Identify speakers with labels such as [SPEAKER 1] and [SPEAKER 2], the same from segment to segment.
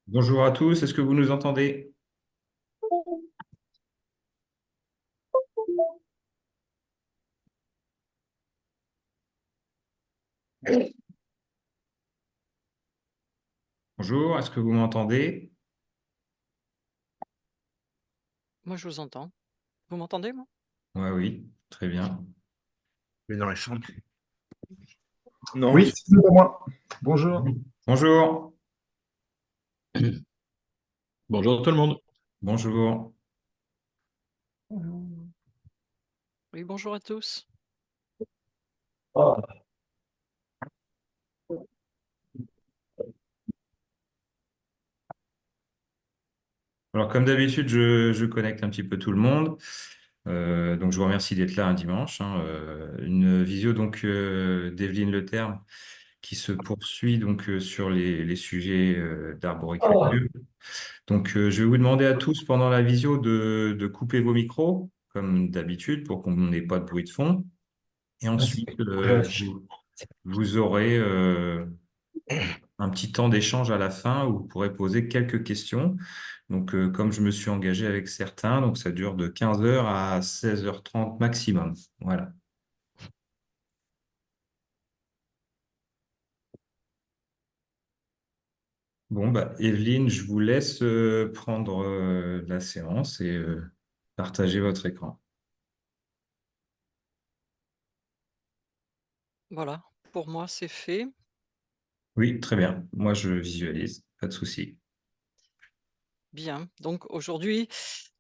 [SPEAKER 1] Bonjour à tous, est-ce que vous nous entendez? Bonjour, est-ce que vous m'entendez?
[SPEAKER 2] Moi, je vous entends. Vous m'entendez, moi?
[SPEAKER 1] Oui, oui, très bien.
[SPEAKER 3] Mais dans les chambres. Non,
[SPEAKER 4] Oui, c'est pour moi. Bonjour.
[SPEAKER 1] Bonjour,
[SPEAKER 3] bonjour tout le monde.
[SPEAKER 1] bonjour.
[SPEAKER 2] Oui, bonjour à tous.
[SPEAKER 1] Alors, comme d'habitude, je connecte un petit peu tout le monde. Donc, je vous remercie d'être là un dimanche, hein. Une visio donc d'Evelyne Leterme qui se poursuit donc sur les sujets d'arboriculture. Donc, je vais vous demander à tous pendant la visio de couper vos micros, comme d'habitude, pour qu'on n'ait pas de bruit de fond. Et ensuite, vous aurez un petit temps d'échange à la fin où vous pourrez poser quelques questions. Donc, comme je me suis engagé avec certains, donc ça dure de 15 heures à 16h30 maximum. Voilà. Bon, bah, Evelyne, je vous laisse prendre la séance et partager votre écran.
[SPEAKER 2] Voilà, pour moi, c'est fait.
[SPEAKER 1] Oui, très bien. Moi, je visualise, pas de souci.
[SPEAKER 2] Bien. Donc aujourd'hui,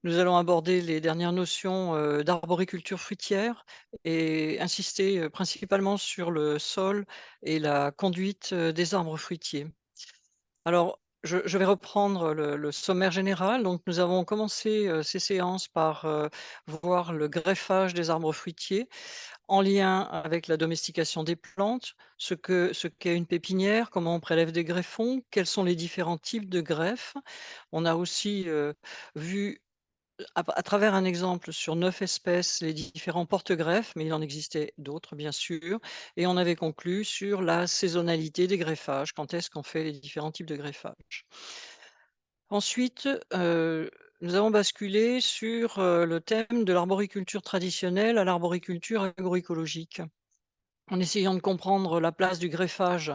[SPEAKER 2] nous allons aborder les dernières notions d'arboriculture fruitière et insister principalement sur le sol et la conduite des arbres fruitiers. Alors, je vais reprendre le sommaire général. Donc, nous avons commencé ces séances par voir le greffage des arbres fruitiers en lien avec la domestication des plantes, ce qu'est une pépinière, comment on prélève des greffons, quels sont les différents types de greffes. On a aussi vu à travers un exemple sur 9 espèces les différents porte-greffes, mais il en existait d'autres bien sûr, et on avait conclu sur la saisonnalité des greffages, quand est-ce qu'on fait les différents types de greffage. Ensuite, nous avons basculé sur le thème de l'arboriculture traditionnelle à l'arboriculture agroécologique, en essayant de comprendre la place du greffage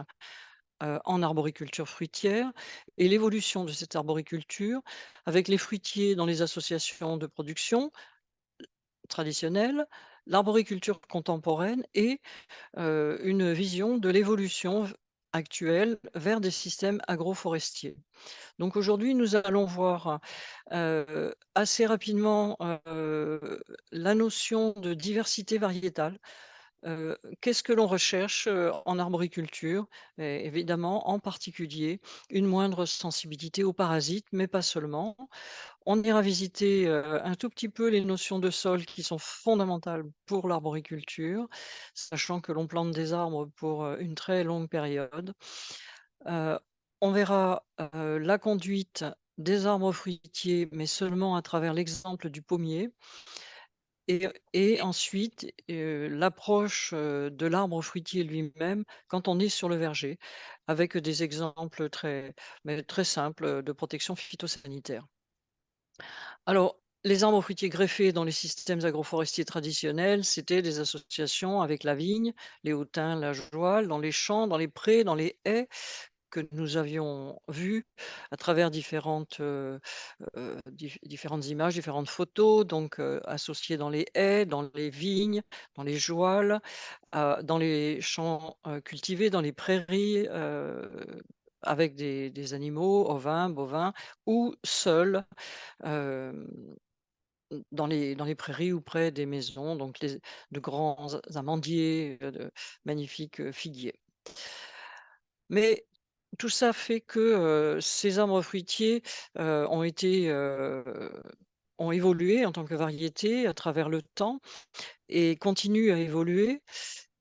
[SPEAKER 2] en arboriculture fruitière et l'évolution de cette arboriculture avec les fruitiers dans les associations de production traditionnelles, l'arboriculture contemporaine et une vision de l'évolution actuelle vers des systèmes agroforestiers. Donc aujourd'hui, nous allons voir assez rapidement la notion de diversité variétale. Qu'est-ce que l'on recherche en arboriculture? Évidemment, en particulier, une moindre sensibilité aux parasites, mais pas seulement. On ira visiter un tout petit peu les notions de sol qui sont fondamentales pour l'arboriculture, sachant que l'on plante des arbres pour une très longue période. Heu, on verra la conduite des arbres fruitiers, mais seulement à travers l'exemple du pommier. Et ensuite, l'approche, de l'arbre fruitier lui-même quand on est sur le verger, avec des exemples très simples, de protection phytosanitaire. Alors, les arbres fruitiers greffés dans les systèmes agroforestiers traditionnels, c'était des associations avec la vigne, les hautains, la joie, dans les champs, dans les prés, dans les haies, que nous avions vues à travers différentes images, différentes photos, donc associées dans les haies, dans les vignes, dans les jouales, dans les champs cultivés, dans les prairies, avec des animaux, ovins, bovins, ou seuls, hem, dans les prairies ou près des maisons, donc de grands amandiers, de magnifiques figuiers. Mais tout ça fait que, ces arbres fruitiers, ont été, ont évolué en tant que variété à travers le temps et continuent à évoluer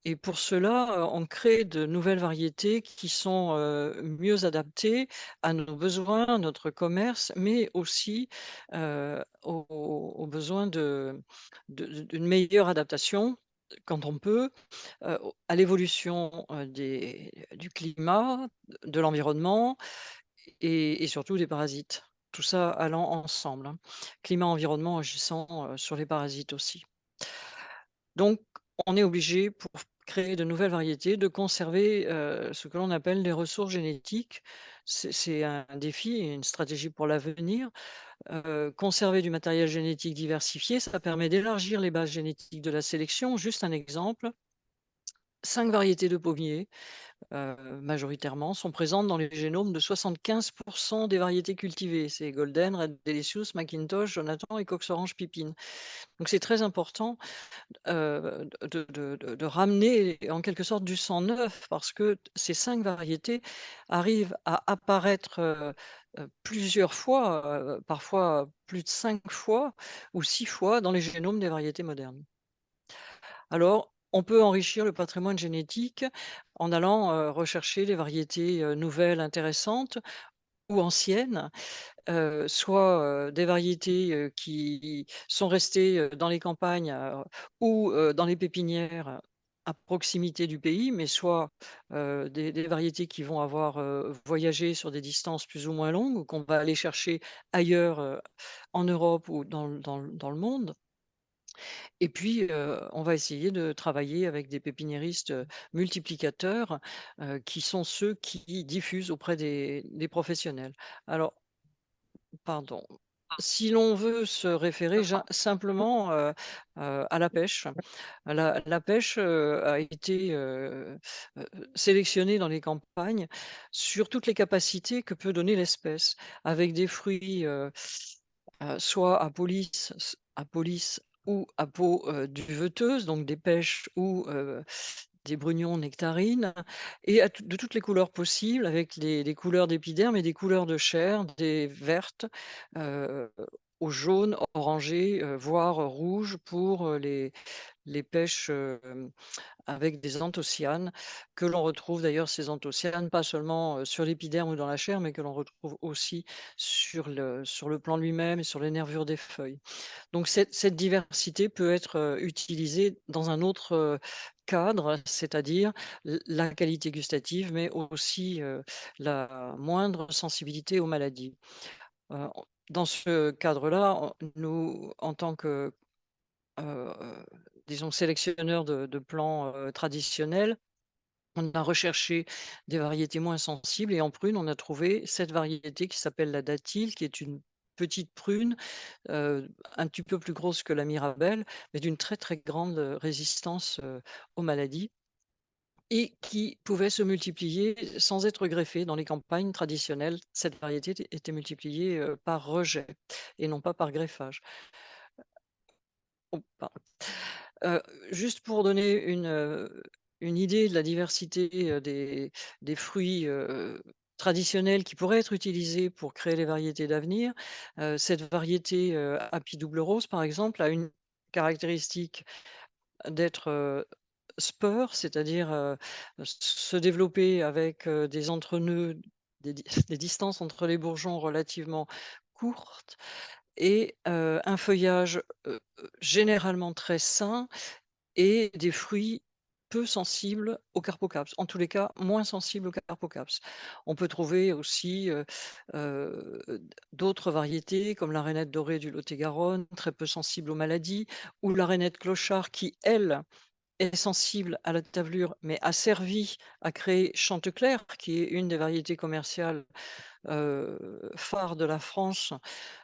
[SPEAKER 2] Et pour cela, on crée de nouvelles variétés qui sont, mieux adaptées à nos besoins, à notre commerce, mais aussi, aux besoins d'une meilleure adaptation, quand on peut, à l'évolution, du climat, de l'environnement et surtout des parasites. Tout ça allant ensemble, hein. Climat, environnement agissant, sur les parasites aussi. Donc, on est obligé, pour créer de nouvelles variétés, de conserver, ce que l'on appelle les ressources génétiques. C'est un défi et une stratégie pour l'avenir. Conserver du matériel génétique diversifié, ça permet d'élargir les bases génétiques de la sélection. Juste un exemple, 5 variétés de pommiers, majoritairement, sont présentes dans les génomes de 75 des variétés cultivées. C'est Golden, Red Delicious, Macintosh, Jonathan et Cox Orange Pipine. Donc c'est très important de ramener en quelque sorte du sang neuf parce que ces 5 variétés arrivent à apparaître, plusieurs fois, parfois plus de 5 fois ou 6 fois dans les génomes des variétés modernes. Alors, on peut enrichir le patrimoine génétique en allant, rechercher des variétés, nouvelles intéressantes ou anciennes, soit, des variétés, qui sont restées, dans les campagnes, ou, dans les pépinières à proximité du pays, mais soit, des variétés qui vont avoir, voyagé sur des distances plus ou moins longues ou qu'on va aller chercher ailleurs, en Europe ou dans le monde. Et puis, on va essayer de travailler avec des pépiniéristes, multiplicateurs, qui sont ceux qui diffusent auprès des professionnels. Alors, pardon. Si l'on veut se référer simplement, à la pêche, la pêche, a été, sélectionnée dans les campagnes sur toutes les capacités que peut donner l'espèce, avec des fruits, soit à police ou à peau, duveteuse, donc des pêches ou, des brugnons nectarines et de toutes les couleurs possibles avec les couleurs d'épiderme et des couleurs de chair, des vertes, heu, au jaune, orangé, voire rouge pour, les pêches, avec des anthocyanes que l'on retrouve d'ailleurs ces anthocyanes pas seulement, sur l'épiderme ou dans la chair, mais que l'on retrouve aussi sur le plant lui-même et sur les nervures des feuilles. Donc cette diversité peut être, utilisée dans un autre, cadre, c'est-à-dire la qualité gustative, mais aussi, la moindre sensibilité aux maladies. Dans ce cadre-là, nous, en tant que, heu, disons sélectionneurs de plants, traditionnels, on a recherché des variétés moins sensibles et en prune, on a trouvé cette variété qui s'appelle la datyle, qui est une petite prune, un petit peu plus grosse que la mirabelle, mais d'une très, très grande, résistance, aux maladies et qui pouvait se multiplier sans être greffée. Dans les campagnes traditionnelles, cette variété était multipliée, par rejet et non pas par greffage. Oh, pardon. Heu, Juste pour donner une idée de la diversité, des fruits, traditionnels qui pourraient être utilisés pour créer les variétés d'avenir, cette variété, Happy Double Rose, par exemple, a une caractéristique d'être, spur, c'est-à-dire, se développer avec, des entre-nœuds, des distances entre les bourgeons relativement courtes et un feuillage, généralement très sain et des fruits peu sensibles aux carpocaps. En tous les cas, moins sensibles aux carpocaps. On peut trouver aussi, d'autres variétés comme la rainette dorée du Lot-et-Garonne, très peu sensible aux maladies, ou la rainette clochard qui, elle, est sensible à la tavelure, mais a servi à créer Chantecler, qui est une des variétés commerciales, phares de la France.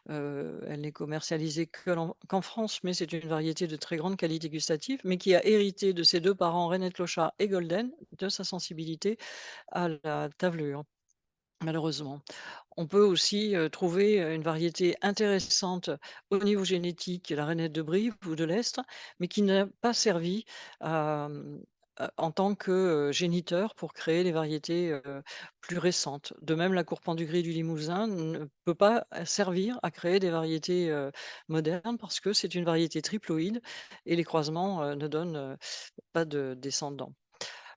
[SPEAKER 2] Elle n'est commercialisée qu'en France, mais c'est une variété de très grande qualité gustative, mais qui a hérité de ses 2 parents, Rainette Clochard et Golden, de sa sensibilité à la tavelure, malheureusement. On peut aussi, trouver, une variété intéressante au niveau génétique, la Rainette de Brive ou de l'Estre, mais qui n'a pas servi à, en tant que géniteur pour créer des variétés plus récentes. De même, la courpent du gris du Limousin ne peut pas servir à créer des variétés modernes parce que c'est une variété triploïde et les croisements ne donnent pas de descendants.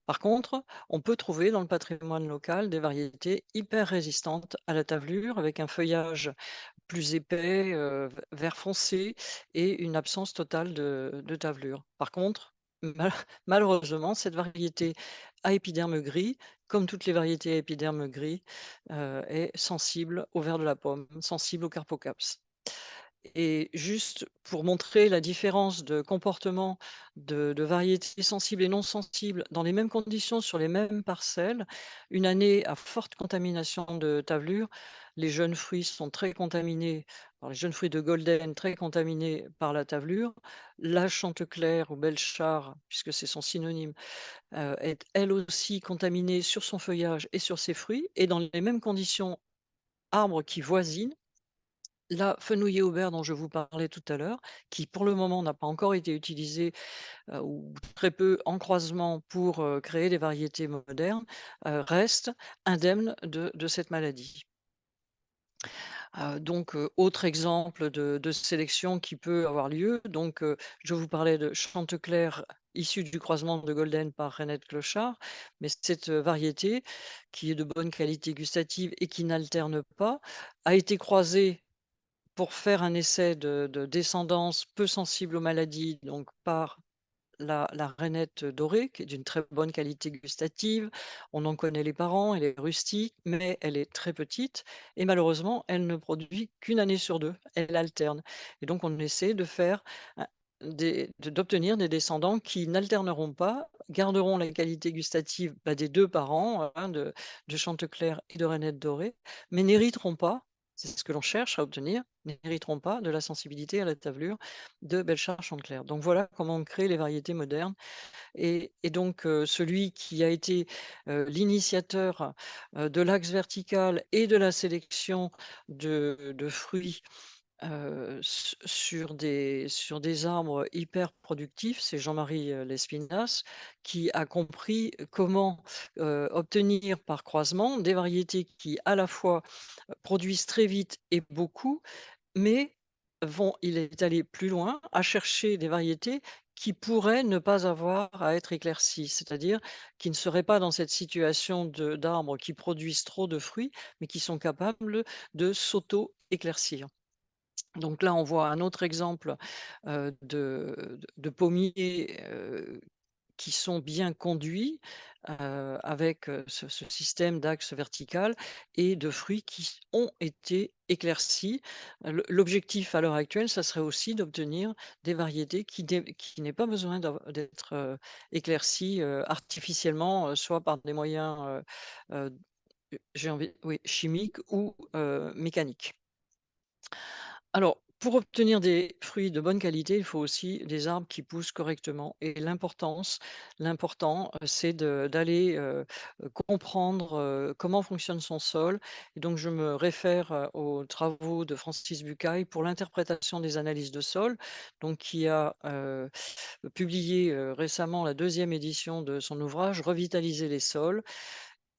[SPEAKER 2] Par contre, on peut trouver dans le patrimoine local des variétés hyper résistantes à la tavelure avec un feuillage plus épais, vert foncé et une absence totale de tavelure. Par contre, mal malheureusement, cette variété à épiderme gris, comme toutes les variétés à épiderme gris, est sensible au ver de la pomme, sensible au carpocaps. Et juste pour montrer la différence de comportement de variétés sensibles et non sensibles dans les mêmes conditions sur les mêmes parcelles, une année à forte contamination de tavelure, les jeunes fruits sont très contaminés, alors les jeunes fruits de golden très contaminés par la tavelure. La Chantecler ou Belchar, puisque c'est son synonyme, est elle aussi contaminée sur son feuillage et sur ses fruits. Et dans les mêmes conditions, arbres qui voisinent, la fenouil aubert dont je vous parlais tout à l'heure, qui pour le moment n'a pas encore été utilisée, ou très peu en croisement pour, créer des variétés modernes, reste indemne de cette maladie. Donc, autre exemple de sélection qui peut avoir lieu, donc, je vous parlais de Chantecler issue du croisement de Golden par Reinette Clochard, mais cette variété, qui est de bonne qualité gustative et qui n'alterne pas, a été croisée pour faire un essai de descendance peu sensible aux maladies, donc par la rainette dorée, qui est d'une très bonne qualité gustative. On en connaît les parents, elle est rustique, mais elle est très petite et malheureusement, elle ne produit qu'une année sur 2, elle alterne et donc on essaie de faire un d'obtenir des descendants qui n'alterneront pas, garderont la qualité gustative, bah, des 2 parents, hein, de Chantecler et de rainette dorée, mais n'hériteront pas, c'est ce que l'on cherche à obtenir, n'hériteront pas de la sensibilité à la tavelure de Belchar Chantecler. Donc voilà comment on crée les variétés modernes et donc celui qui a été, l'initiateur, de l'axe vertical et de la sélection de fruits, sur des arbres hyper productifs, c'est Jean-Marie, Lespinasse, qui a compris comment, obtenir par croisement des variétés qui, à la fois, produisent très vite et beaucoup, mais il est allé plus loin, à chercher des variétés qui pourraient ne pas avoir à être éclaircies, c'est-à-dire qui ne seraient pas dans cette situation d'arbres qui produisent trop de fruits, mais qui sont capables de s'auto-éclaircir. Donc là, on voit un autre exemple, de pommiers, qui sont bien conduits, avec, ce système d'axe vertical et de fruits qui ont été éclaircis. L'objectif à l'heure actuelle, ça serait aussi d'obtenir des variétés qui n'aient pas besoin d'être, éclaircies, artificiellement, soit par des moyens, j'ai envie oui, chimiques ou, mécaniques. Alors, pour obtenir des fruits de bonne qualité, il faut aussi des arbres qui poussent correctement et l'important, c'est d'aller, comprendre, comment fonctionne son sol et donc je me réfère, aux travaux de Francis Bucaille pour l'interprétation des analyses de sol, donc qui a, publié, récemment la deuxième édition de son ouvrage «Revitaliser les sols»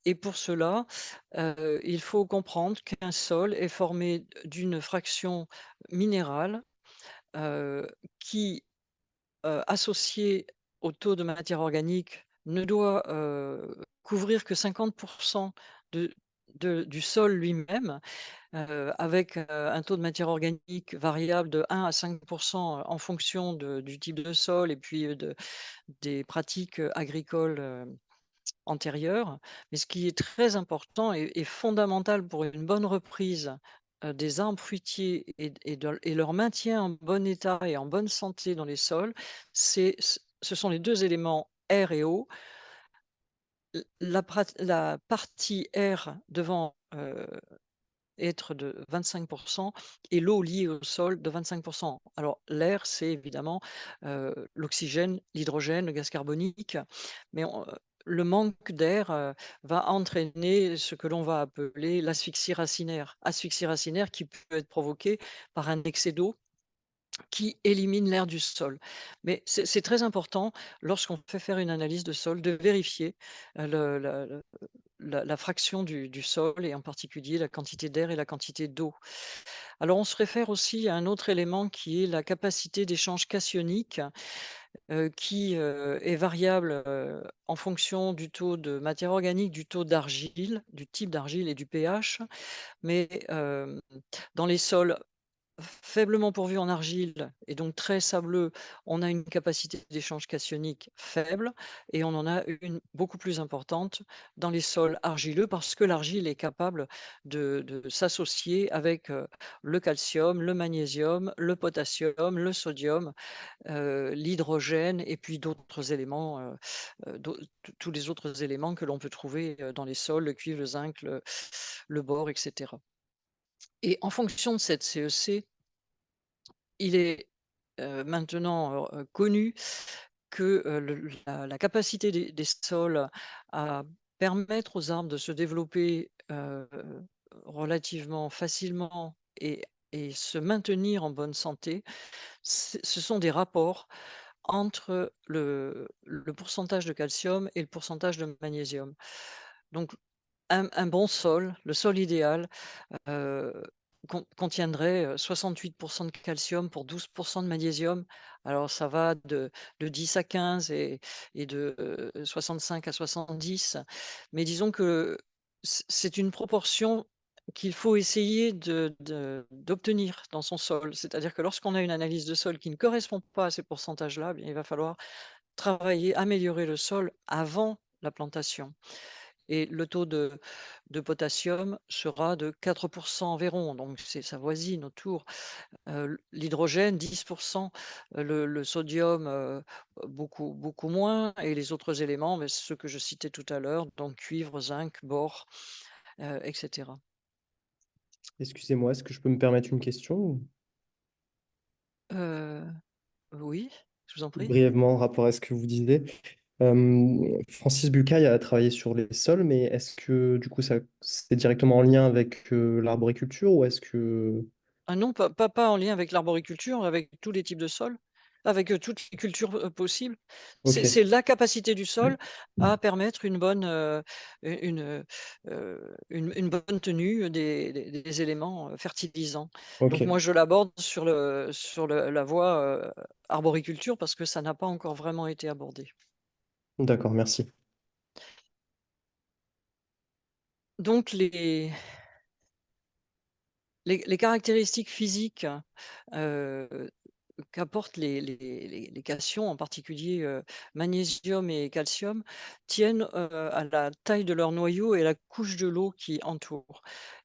[SPEAKER 2] et pour cela, il faut comprendre qu'un sol est formé d'une fraction minérale, qui, associée au taux de matière organique, ne doit, couvrir que 50 de du sol lui-même, avec, un taux de matière organique variable de 1 à 5 en fonction du type de sol et puis, des pratiques, agricoles, antérieure, mais ce qui est très important et fondamental pour une bonne reprise, des arbres fruitiers et leur maintien en bon état et en bonne santé dans les sols, ce sont les 2 éléments air et eau. La partie air devant, être de 25 et l'eau liée au sol de 25. Alors l'air, c'est évidemment, l'oxygène, l'hydrogène, le gaz carbonique, mais le manque d'air, va entraîner ce que l'on va appeler l'asphyxie racinaire. Asphyxie racinaire qui peut être provoquée par un excès d'eau qui élimine l'air du sol. Mais c'est très important, lorsqu'on fait faire une analyse de sol, de vérifier la fraction du sol et en particulier la quantité d'air et la quantité d'eau. Alors on se réfère aussi à un autre élément qui est la capacité d'échange cationique, qui est variable en fonction du taux de matière organique, du taux d'argile, du type d'argile et du pH. Mais dans les sols faiblement pourvus en argile et donc très sableux, on a une capacité d'échange cationique faible et on en a une beaucoup plus importante dans les sols argileux parce que l'argile est capable de s'associer avec le calcium, le magnésium, le potassium, le sodium, l'hydrogène et puis d'autres éléments, tous les autres éléments que l'on peut trouver dans les sols, le cuivre, le zinc, le bore, etc. Et en fonction de cette CEC, il est maintenant connu que la capacité des sols à permettre aux arbres de se développer relativement facilement et se maintenir en bonne santé, ce sont des rapports entre le pourcentage de calcium et le pourcentage de magnésium. Donc un bon sol, le sol idéal, heu, contiendrait 68 de calcium pour 12 de magnésium. Alors ça va de 10 à 15 et de 65 à 70. Mais disons que c'est une proportion qu'il faut essayer d'obtenir dans son sol. C'est-à-dire que lorsqu'on a une analyse de sol qui ne correspond pas à ces pourcentages-là, eh bien, il va falloir travailler, améliorer le sol avant la plantation. Et le taux de potassium sera de 4 environ, donc ça voisine autour. L'hydrogène 10, le sodium, beaucoup moins et les autres éléments, mais ceux que je citais tout à l'heure, donc cuivre, zinc, bore, et cetera.
[SPEAKER 5] Excusez-moi, est-ce que je peux me permettre une question?
[SPEAKER 2] Heu, oui, je vous en prie.
[SPEAKER 5] Brièvement, en rapport à ce que vous disiez. Francis Bucaille a travaillé sur les sols, mais est-ce que du coup c'est directement en lien avec l'arboriculture ou est-ce que...
[SPEAKER 2] Ah non, pas en lien avec l'arboriculture, avec tous les types de sols, avec, toutes les cultures, possibles.
[SPEAKER 5] Ok,
[SPEAKER 2] C'est la capacité du sol à permettre une bonne, une bonne tenue des éléments, fertilisants.
[SPEAKER 5] ok,
[SPEAKER 2] Donc moi, je l'aborde sur la voie, arboriculture parce que ça n'a pas encore vraiment été abordé.
[SPEAKER 5] d'accord, merci.
[SPEAKER 2] Donc les caractéristiques physiques, heu qu'apportent les cations, en particulier magnésium et calcium, tiennent à la taille de leur noyau et la couche de l'eau qui entoure.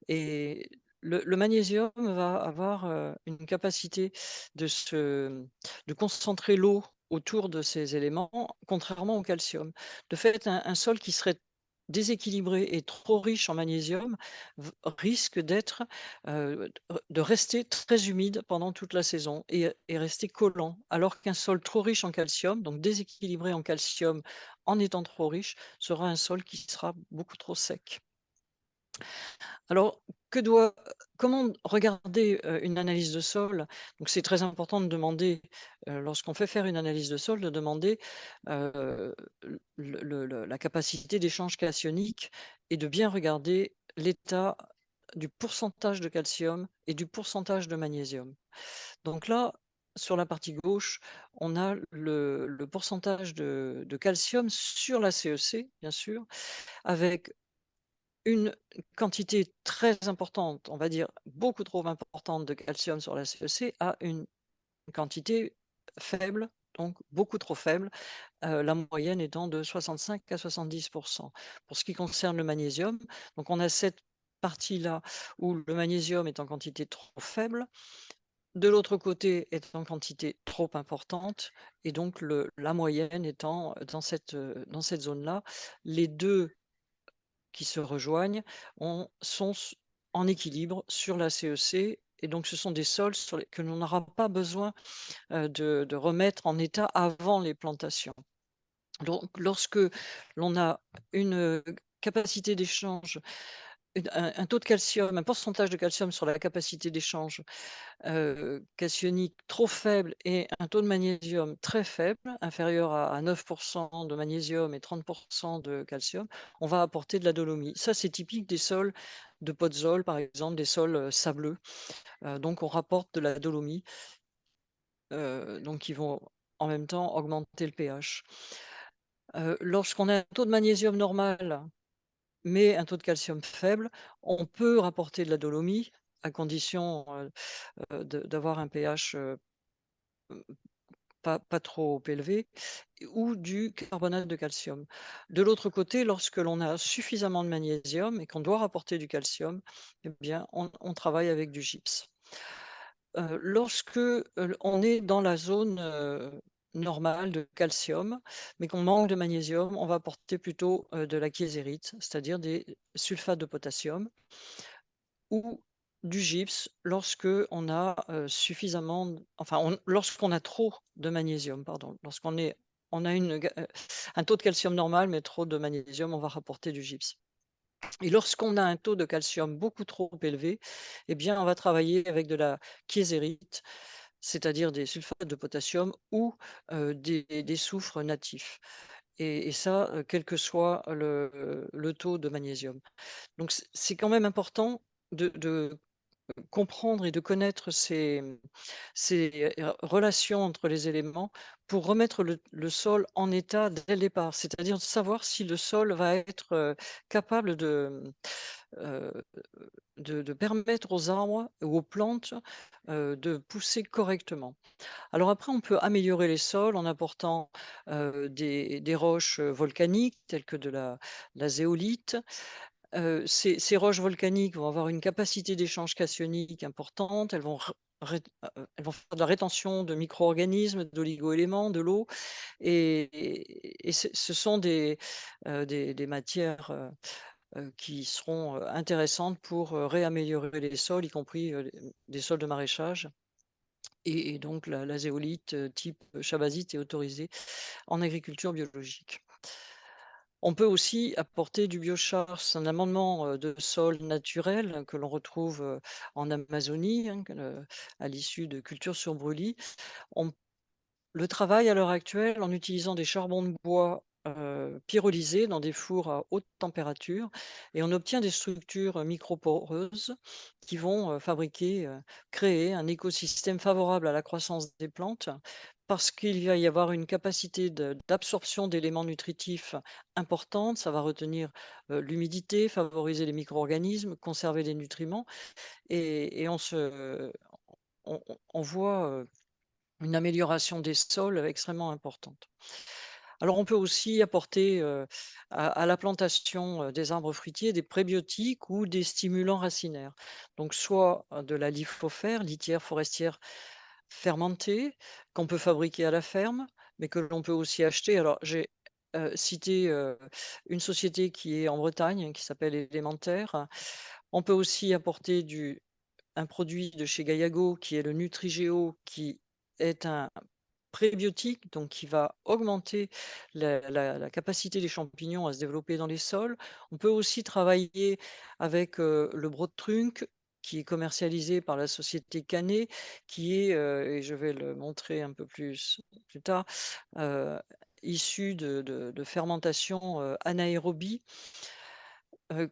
[SPEAKER 2] Et le magnésium va avoir une capacité de concentrer l'eau autour de ces éléments, contrairement au calcium. De fait, un sol qui serait déséquilibré et trop riche en magnésium risque d'être de rester très humide pendant toute la saison et rester collant. Alors qu'un sol trop riche en calcium, donc déséquilibré en calcium en étant trop riche, sera un sol qui sera beaucoup trop sec. Alors, comment regarder une analyse de sol? Donc, c'est très important de demander, lorsqu'on fait faire une analyse de sol, de demander la capacité d'échange cationique et de bien regarder l'état du pourcentage de calcium et du pourcentage de magnésium. Donc là, sur la partie gauche, on a le pourcentage de calcium sur la CEC, bien sûr, avec une quantité très importante, on va dire beaucoup trop importante de calcium sur la CEC à une quantité faible, donc beaucoup trop faible, la moyenne étant de 65 à 70. Pour ce qui concerne le magnésium, donc on a cette partie-là où le magnésium est en quantité trop faible, de l'autre côté est en quantité trop importante et donc la moyenne étant dans cette zone-là. Les 2 qui se rejoignent sont en équilibre sur la CEC et donc ce sont des sols que l'on n'aura pas besoin de remettre en état avant les plantations. Donc lorsque l'on a une capacité d'échange un taux de calcium, un pourcentage de calcium sur la capacité d'échange cationique trop faible et un taux de magnésium très faible, inférieur à 9 de magnésium et 30 de calcium, on va apporter de la dolomie. Ça, c'est typique des sols de Podzol, par exemple, des sols sableux. Donc, on rapporte de la dolomie, donc qui vont en même temps augmenter le pH. Lorsqu'on a un taux de magnésium normal, mais un taux de calcium faible, on peut rapporter de la dolomie à condition d'avoir un pH pas trop élevé, ou du carbonate de calcium. De l'autre côté, lorsque l'on a suffisamment de magnésium et qu'on doit rapporter du calcium, eh bien, on travaille avec du gypse. Lorsque on est dans la zone normale de calcium, mais qu'on manque de magnésium, on va apporter plutôt de la kieserite, c'est-à-dire des sulfates de potassium, ou du gypse lorsque on a suffisamment, lorsqu'on a trop de magnésium, pardon. On a un taux de calcium normal, mais trop de magnésium, on va rapporter du gypse. Et lorsqu'on a un taux de calcium beaucoup trop élevé, eh bien, on va travailler avec de la kieserite, c'est-à-dire des sulfates de potassium ou des soufres natifs. Et ça, quel que soit le taux de magnésium. Donc, c'est quand même important de comprendre et de connaître ces relations entre les éléments pour remettre le sol en état dès le départ. C'est-à-dire de savoir si le sol va être capable heu, de permettre aux arbres ou aux plantes de pousser correctement. Alors après, on peut améliorer les sols en apportant des roches volcaniques telles que de la zéolite. Ces roches volcaniques vont avoir une capacité d'échange cationique importante. Elles vont faire de la rétention de micro-organismes, d'oligo-éléments, de l'eau, et ce sont des matières qui seront intéressantes pour réaméliorer les sols, y compris des sols de maraîchage. Et donc la zéolite type chabazite est autorisée en agriculture biologique. On peut aussi apporter du biochar, c'est un amendement de sol naturel que l'on retrouve en Amazonie, hein, à l'issue de cultures sur brûlis. On le travail à l'heure actuelle en utilisant des charbons de bois pyrolysés dans des fours à haute température, et on obtient des structures microporeuses qui vont créer un écosystème favorable à la croissance des plantes, parce qu'il va y avoir une capacité d'absorption d'éléments nutritifs importante. Ça va retenir l'humidité, favoriser les micro-organismes, conserver les nutriments, et on voit une amélioration des sols extrêmement importante. Alors on peut aussi apporter à la plantation des arbres fruitiers des prébiotiques ou des stimulants racinaires. Donc soit de la litière forestière fermentée, qu'on peut fabriquer à la ferme, mais que l'on peut aussi acheter. Alors j'ai cité une société qui est en Bretagne, qui s'appelle Élémentaire. On peut aussi apporter un produit de chez Gaillago qui est le Nutrigeo, qui est un prébiotique, donc qui va augmenter la capacité des champignons à se développer dans les sols. On peut aussi travailler avec le Broadtrunk, qui est commercialisé par la société Canet, qui est, et je vais le montrer un peu plus tard, euh, issu de fermentation anaérobie,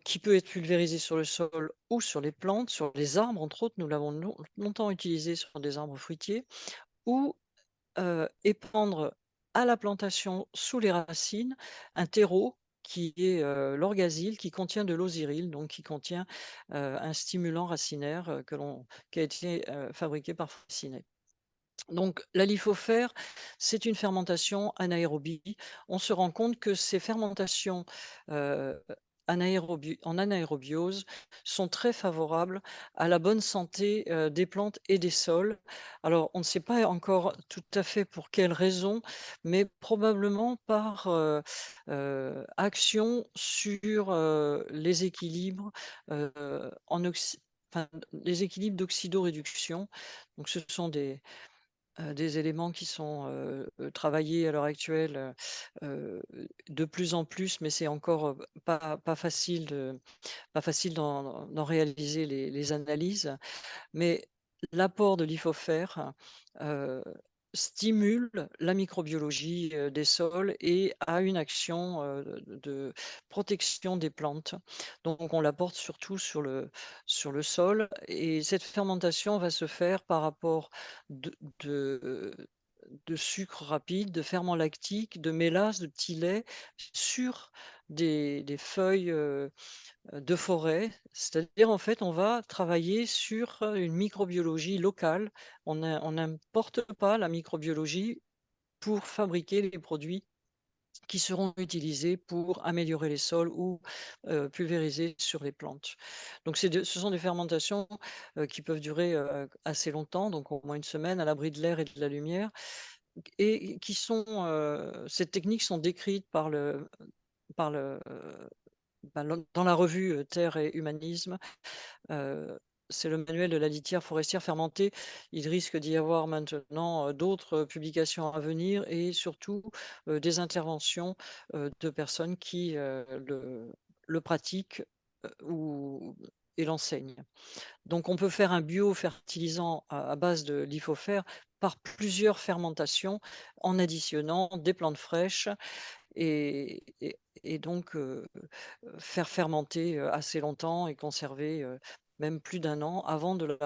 [SPEAKER 2] qui peut être pulvérisé sur le sol ou sur les plantes, sur les arbres, entre autres. Nous l'avons longtemps utilisé sur des arbres fruitiers, ou épandre à la plantation sous les racines un terreau qui est l'orgasile, qui contient de l'osiryl, donc qui contient un stimulant racinaire qui a été fabriqué par Freycinet. Donc la lithofère, c'est une fermentation anaérobie. On se rend compte que ces fermentations euh, en anaérobiose sont très favorables à la bonne santé des plantes et des sols. Alors on ne sait pas encore tout à fait pour quelles raisons, mais probablement par action sur les équilibres les équilibres d'oxydoréduction. Donc ce sont des éléments qui sont travaillés à l'heure actuelle de plus en plus, mais c'est encore pas facile d'en réaliser les analyses, mais l'apport de l'IFOFER stimule la microbiologie des sols et a une action de protection des plantes. Donc on l'apporte surtout sur le sol et cette fermentation va se faire par rapport de, de, de sucre rapide, de ferment lactique, de mélasse, de petits laits sur des feuilles de forêt. C'est-à-dire, en fait, on va travailler sur une microbiologie locale. On n'importe pas la microbiologie pour fabriquer les produits qui seront utilisés pour améliorer les sols ou pulvériser sur les plantes. Donc ce sont des fermentations qui peuvent durer assez longtemps, donc au moins une semaine, à l'abri de l'air et de la lumière, et qui sont, ces techniques sont décrites par le, dans la revue Terre et Humanisme. C'est le manuel de la litière forestière fermentée. Il risque d'y avoir maintenant d'autres publications à venir et surtout des interventions de personnes qui le pratiquent et l'enseignent. Donc on peut faire un biofertilisant à base de l'IFOFER par plusieurs fermentations en additionnant des plantes fraîches et donc faire fermenter assez longtemps et conserver même plus d'un an avant de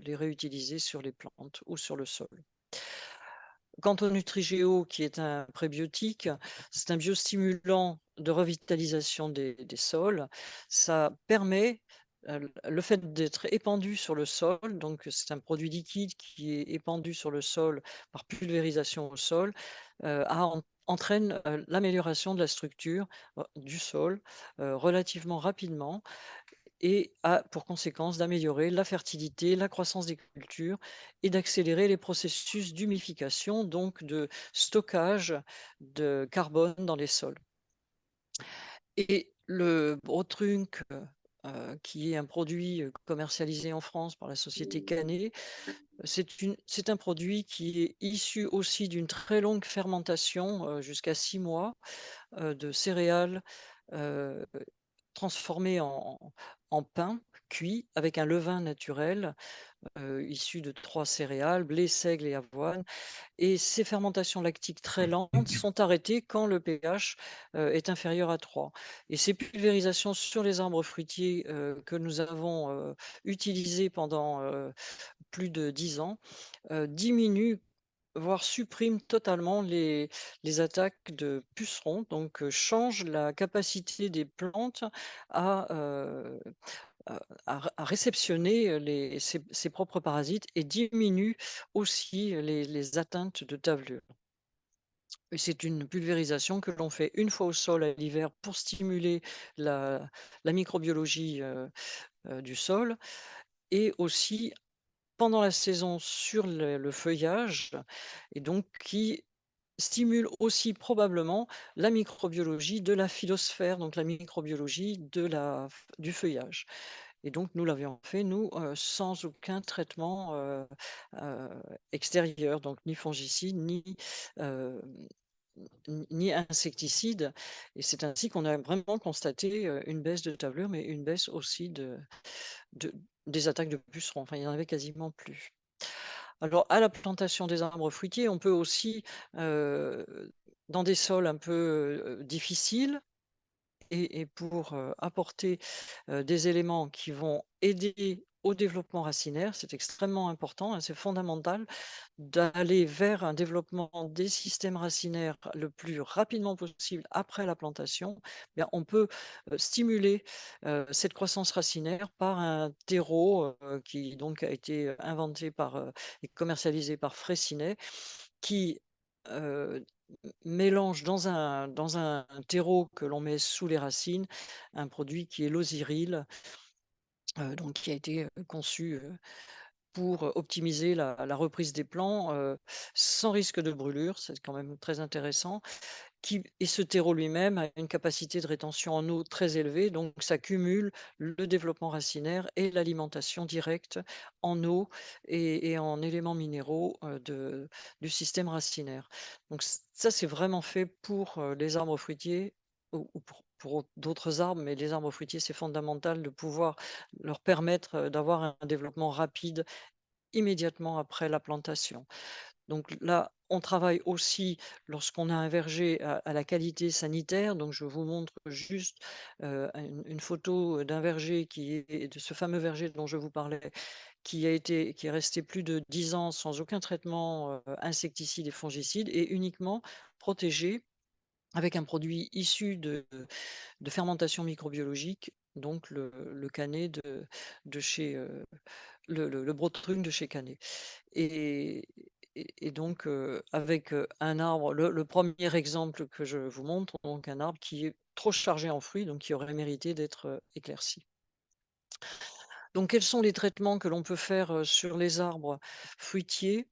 [SPEAKER 2] les réutiliser sur les plantes ou sur le sol. Quant au Nutrigeo, qui est un prébiotique, c'est un biostimulant de revitalisation des sols. Ça permet le fait d'être épandu sur le sol, donc c'est un produit liquide qui est épandu sur le sol par pulvérisation au sol, entraîne l'amélioration de la structure du sol relativement rapidement et a pour conséquence d'améliorer la fertilité, la croissance des cultures et d'accélérer les processus d'humification, donc de stockage de carbone dans les sols. Et le Brotrunk, qui est un produit commercialisé en France par la société Canet, c'est un produit qui est issu aussi d'une très longue fermentation, jusqu'à 6 mois, de céréales transformées en pain cuit avec un levain naturel issu de 3 céréales, blé, seigle et avoine. Et ces fermentations lactiques très lentes sont arrêtées quand le pH est inférieur à 3. Et ces pulvérisations sur les arbres fruitiers que nous avons utilisées pendant plus de 10 ans diminuent voire suppriment totalement les attaques de pucerons, donc changent la capacité des plantes à, à réceptionner ses propres parasites et diminue aussi les atteintes de tavelure. Et c'est une pulvérisation que l'on fait une fois au sol à l'hiver pour stimuler la microbiologie du sol et aussi pendant la saison sur le feuillage et donc qui stimule aussi probablement la microbiologie de la phylosphère, donc la microbiologie du feuillage. Et donc nous l'avions fait, nous, sans aucun traitement heu, extérieur, donc ni fongicide, heu, ni insecticide. Et c'est ainsi qu'on a vraiment constaté une baisse de tavelure, mais une baisse aussi de des attaques de pucerons. Enfin, il n'y en avait quasiment plus. Alors, à la plantation des arbres fruitiers, on peut aussi, heu, dans des sols un peu difficiles, et pour apporter des éléments qui vont aider au développement racinaire, c'est extrêmement important, hein, c'est fondamental d'aller vers un développement des systèmes racinaires le plus rapidement possible après la plantation. Bien, on peut stimuler cette croissance racinaire par un terreau qui donc a été inventé et commercialisé par Fraissinet, qui mélange dans un terreau que l'on met sous les racines, un produit qui est l'osiryl, donc qui a été conçu pour optimiser la reprise des plants sans risque de brûlure, c'est quand même très intéressant. Et ce terreau lui-même a une capacité de rétention en eau très élevée, donc ça cumule le développement racinaire et l'alimentation directe en eau et en éléments minéraux du système racinaire. Donc ça, c'est vraiment fait pour les arbres fruitiers ou pour d'autres arbres, mais les arbres fruitiers, c'est fondamental de pouvoir leur permettre d'avoir un développement rapide immédiatement après la plantation. Donc là, on travaille aussi lorsqu'on a un verger à la qualité sanitaire. Donc je vous montre juste une photo d'un verger qui est de ce fameux verger dont je vous parlais, qui est resté plus de 10 ans sans aucun traitement insecticide et fongicide et uniquement protégé avec un produit issu de fermentation microbiologique, donc le Canet de chez le Brotruc de chez Canet. Et, et donc, avec un arbre, le premier exemple que je vous montre, donc un arbre qui est trop chargé en fruits, donc qui aurait mérité d'être éclairci. Donc, quels sont les traitements que l'on peut faire sur les arbres fruitiers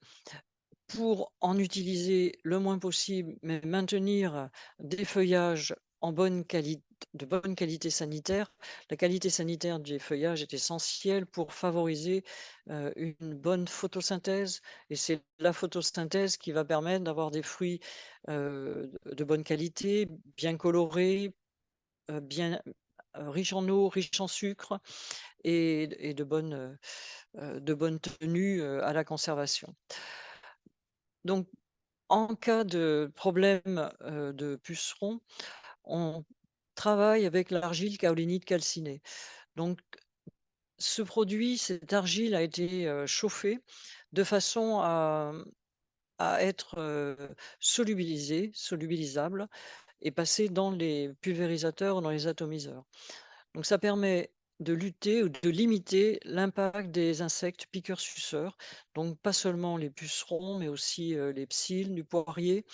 [SPEAKER 2] pour en utiliser le moins possible, mais maintenir des feuillages de bonne qualité sanitaire? La qualité sanitaire des feuillages est essentielle pour favoriser une bonne photosynthèse, et c'est la photosynthèse qui va permettre d'avoir des fruits de bonne qualité, bien colorés, bien riches en eau, riches en sucre et de bonne tenue à la conservation. Donc, en cas de problème de pucerons, on travaille avec l'argile kaolinite calcinée. Donc, ce produit, cette argile a été chauffée de façon à être solubilisable et passer dans les pulvérisateurs ou dans les atomiseurs. Donc ça permet de lutter ou de limiter l'impact des insectes piqueurs-suceurs, donc pas seulement les pucerons, mais aussi les psylles du poirier.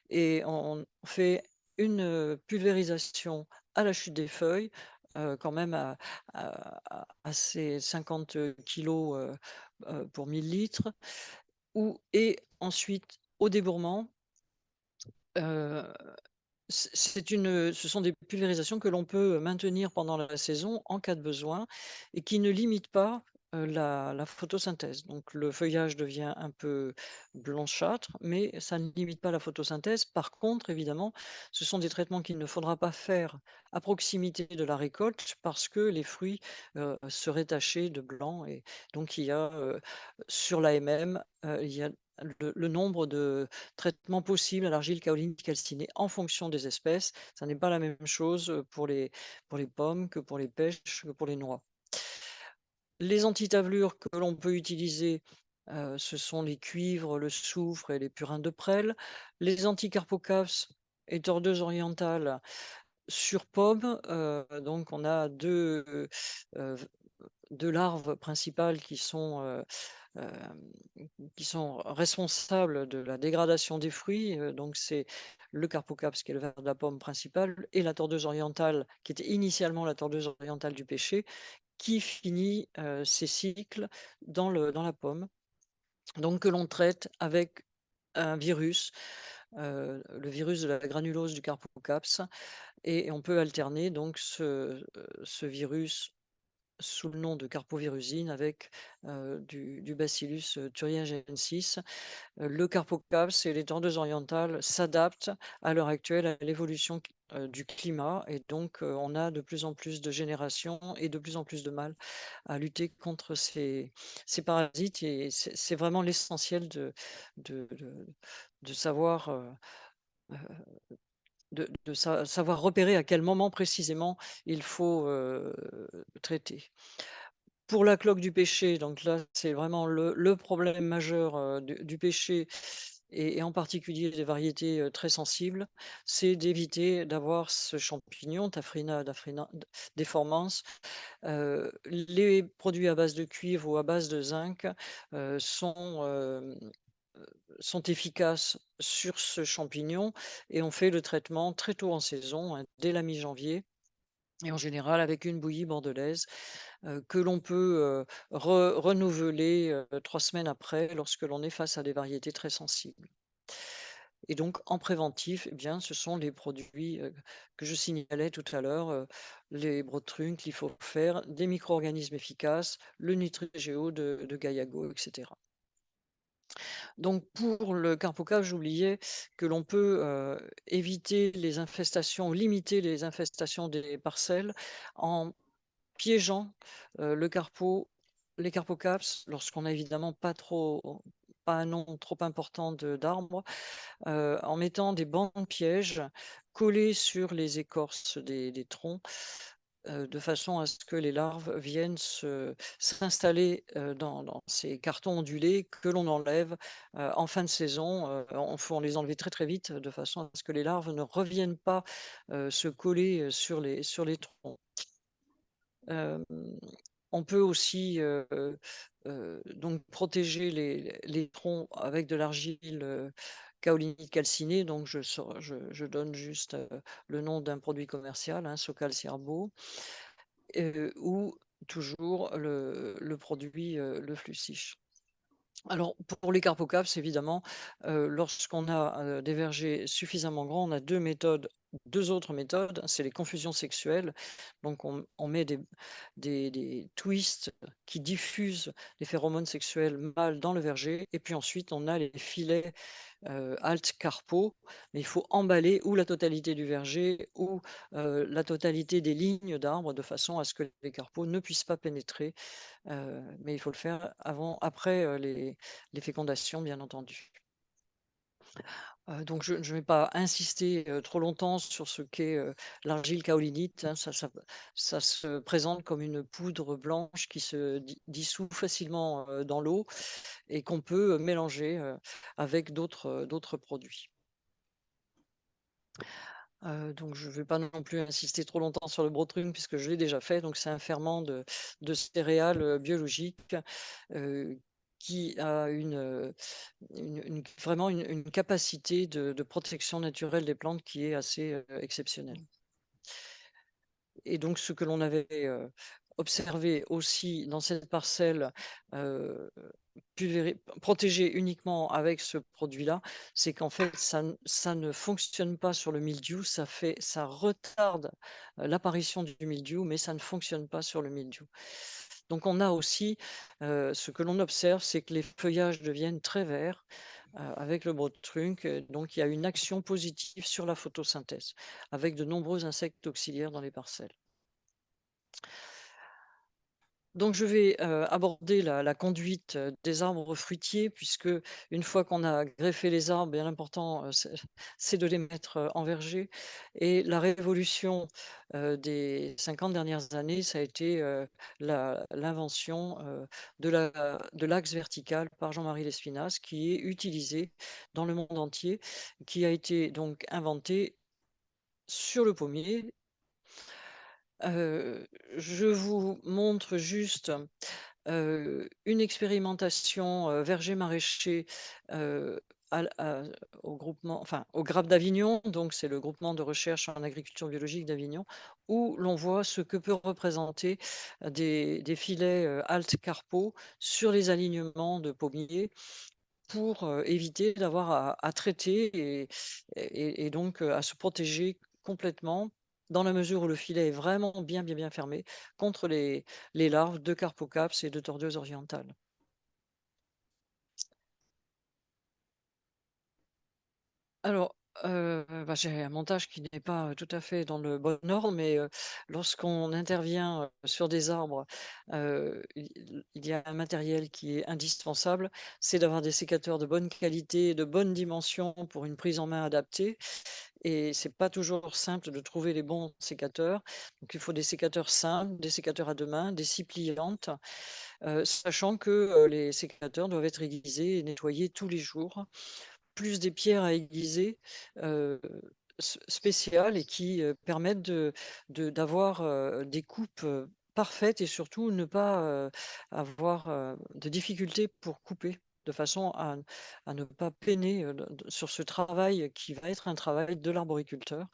[SPEAKER 2] Et on fait une pulvérisation à la chute des feuilles, quand même à ces 50 kilos pour 1000 litres, et ensuite au débourrement. euh, ce sont des pulvérisations que l'on peut maintenir pendant la saison en cas de besoin et qui ne limitent pas la photosynthèse. Donc le feuillage devient un peu blanchâtre, mais ça ne limite pas la photosynthèse. Par contre, évidemment, ce sont des traitements qu'il ne faudra pas faire à proximité de la récolte parce que les fruits seraient tachés de blanc. Et donc il y a sur l'AMM, il y a le nombre de traitements possibles à l'argile kaolinite calcinée en fonction des espèces. Ça n'est pas la même chose pour les pommes que pour les pêches, que pour les noix. Les antitavelures que l'on peut utiliser, ce sont les cuivres, le soufre et les purins de prêle. Les anticarpocaps et tordeuses orientales sur pommes, donc on a deux larves principales qui sont responsables de la dégradation des fruits. Donc c'est le carpocaps, qui est le ver de la pomme principal, et la tordeuse orientale, qui était initialement la tordeuse orientale du pêcher, qui finit ses cycles dans la pomme. Donc que l'on traite avec un virus, le virus de la granulose du carpocaps, et on peut alterner donc ce virus sous le nom de carpovirusine avec du Bacillus thuringiensis. Le carpocaps et les tondeuses orientales s'adaptent à l'heure actuelle à l'évolution du climat, et donc on a de plus en plus de générations et de plus en plus de mal à lutter contre ces parasites, et c'est vraiment l'essentiel de, de- de savoir savoir repérer à quel moment précisément il faut traiter. Pour la cloque du pêcher, donc là, c'est vraiment le problème majeur du pêcher, et en particulier des variétés très sensibles, c'est d'éviter d'avoir ce champignon, Taphrina deformans. Les produits à base de cuivre ou à base de zinc sont efficaces sur ce champignon, et on fait le traitement très tôt en saison, hein, dès la mi-janvier, et en général avec une bouillie bordelaise que l'on peut renouveler 3 semaines après lorsque l'on est face à des variétés très sensibles. Et donc en préventif, eh bien, ce sont les produits que je signalais tout à l'heure, les Brotruc, l'Ifofert, des micro-organismes efficaces, le Nutrigeo de Gaillago, etc. Donc pour le carpocave, j'oubliais que l'on peut, éviter les infestations, limiter les infestations des parcelles en piégeant, le carpo les carpocaps lorsqu'on a évidemment pas un nombre trop important d'arbres, en mettant des bancs pièges collés sur les écorces des troncs, de façon à ce que les larves viennent s'installer, dans ces cartons ondulés que l'on enlève, en fin de saison. Faut les enlever très, très vite, de façon à ce que les larves ne reviennent pas, se coller, sur les troncs. Hem, on peut aussi, donc protéger les troncs avec de l'argile, kaolinite calcinée. Donc je donne juste, le nom d'un produit commercial, hein, Socal Cerbo, ou toujours le produit, le Flussich. Alors pour les carpocaps, évidemment, lorsqu'on a, des vergers suffisamment grands, on a 2 autres méthodes, c'est les confusions sexuelles. Donc on met des twists qui diffusent les phéromones sexuels mâles dans le verger, et puis ensuite on a les filets, halte carpo, mais il faut emballer ou la totalité du verger ou, la totalité des lignes d'arbres, de façon à ce que les carpos ne puissent pas pénétrer, mais il faut le faire après, les fécondations, bien entendu. Donc je ne vais pas insister, trop longtemps sur ce qu'est, l'argile kaolinite, hein. Ça se présente comme une poudre blanche qui se dissout facilement, dans l'eau, et qu'on peut, mélanger, avec d'autres produits. Donc je ne vais pas non plus insister trop longtemps sur le brotring, puisque je l'ai déjà fait. Donc c'est un ferment de céréales, biologiques, heu, qui a vraiment une capacité de protection naturelle des plantes qui est assez, exceptionnelle. Et donc ce que l'on avait, observé aussi dans cette parcelle, heu, protégée uniquement avec ce produit-là, c'est qu'en fait ça ne fonctionne pas sur le mildiou, ça retarde, l'apparition du mildiou, mais ça ne fonctionne pas sur le mildiou. Donc on a aussi, ce que l'on observe, c'est que les feuillages deviennent très verts, avec le broadtrunk, donc il y a une action positive sur la photosynthèse, avec de nombreux insectes auxiliaires dans les parcelles. Donc je vais, aborder la conduite, des arbres fruitiers, puisque une fois qu'on a greffé les arbres, bien l'important, c'est de les mettre, en verger. Et la révolution, des 50 dernières années, ça a été, l'invention, de l'axe vertical par Jean-Marie Lespinasse, qui est utilisé dans le monde entier, qui a été donc inventé sur le pommier. Je vous montre juste, une expérimentation, verger maraîcher, heu, au groupement, enfin au GRAB d'Avignon, donc c'est le groupement de recherche en agriculture biologique d'Avignon, où l'on voit ce que peut représenter, des filets, halte carpo sur les alignements de pommiers, pour, éviter d'avoir à traiter, et donc, à se protéger complètement, dans la mesure où le filet est vraiment bien, bien, bien fermé contre les larves de carpocaps et de tordeuses orientales. Alors, j'ai un montage qui n'est pas, tout à fait dans le bon ordre, mais, lorsqu'on intervient, sur des arbres, il y a un matériel qui est indispensable, c'est d'avoir des sécateurs de bonne qualité, de bonne dimension, pour une prise en main adaptée, et c'est pas toujours simple de trouver les bons sécateurs. Donc il faut des sécateurs simples, des sécateurs à 2 mains, des scies pliantes, sachant que, les sécateurs doivent être aiguisés et nettoyés tous les jours, plus des pierres à aiguiser, heu, spéciales, et qui, permettent d'avoir, des coupes, parfaites, et surtout ne pas, avoir, de difficultés pour couper, de façon à ne pas peiner, sur ce travail qui va être un travail de l'arboriculteur.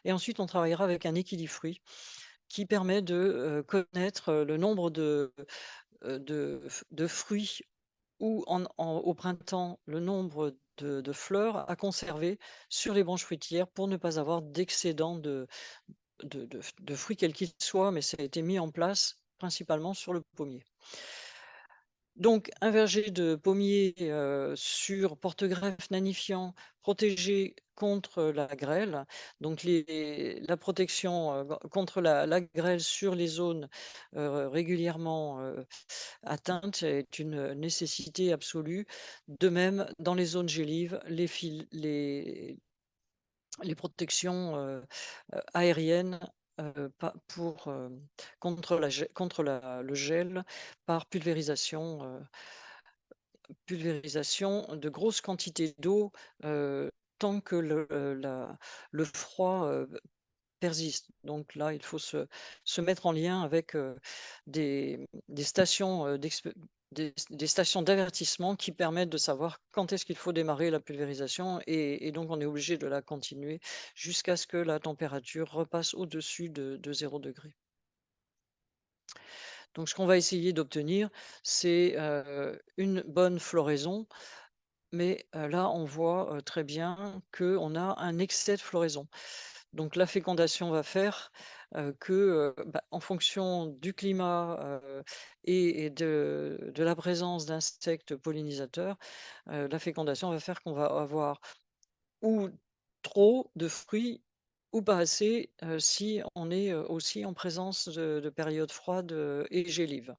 [SPEAKER 2] Et ensuite on travaillera avec un équilibre-fruit qui permet de, connaître, le nombre de fruits, ou au printemps, le nombre de fleurs à conserver sur les branches fruitières, pour ne pas avoir d'excédent de fruits quels qu'ils soient, mais ça a été mis en place principalement sur le pommier. Donc, un verger de pommier sur porte-greffe nanifiant protégé contre la grêle. Donc, la protection contre la grêle sur les zones régulièrement atteintes est une nécessité absolue. De même, dans les zones gélives, les protections aériennes contre le gel par pulvérisation de grosses quantités d'eau tant que le froid persiste. Donc là, il faut se mettre en lien avec des stations des stations d'avertissement qui permettent de savoir quand est-ce qu'il faut démarrer la pulvérisation et donc on est obligé de la continuer jusqu'à ce que la température repasse au-dessus de 0 degré. Donc ce qu'on va essayer d'obtenir, c'est une bonne floraison, mais là on voit très bien qu'on a un excès de floraison. Donc la fécondation va faire que, en fonction du climat et de la présence d'insectes pollinisateurs, la fécondation va faire qu'on va avoir ou trop de fruits ou pas assez si on est aussi en présence de périodes froides et gélives.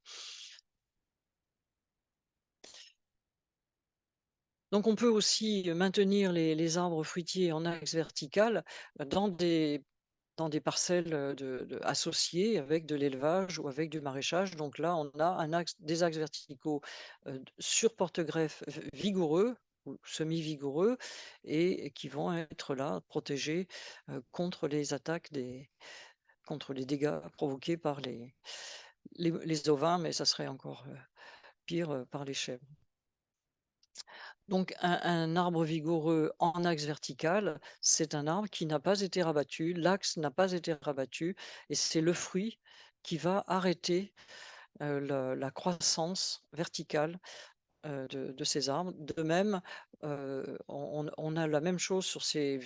[SPEAKER 2] Donc on peut aussi maintenir les arbres fruitiers en axe vertical dans des parcelles associées avec de l'élevage ou avec du maraîchage. Donc là, on a des axes verticaux sur porte-greffe vigoureux ou semi-vigoureux et qui vont être là protégés contre les attaques, contre les dégâts provoqués par les ovins, mais ça serait encore pire par les chèvres. Donc un arbre vigoureux en axe vertical, c'est un arbre qui n'a pas été rabattu, l'axe n'a pas été rabattu et c'est le fruit qui va arrêter la croissance verticale de ces arbres. De même, on a la même chose sur ce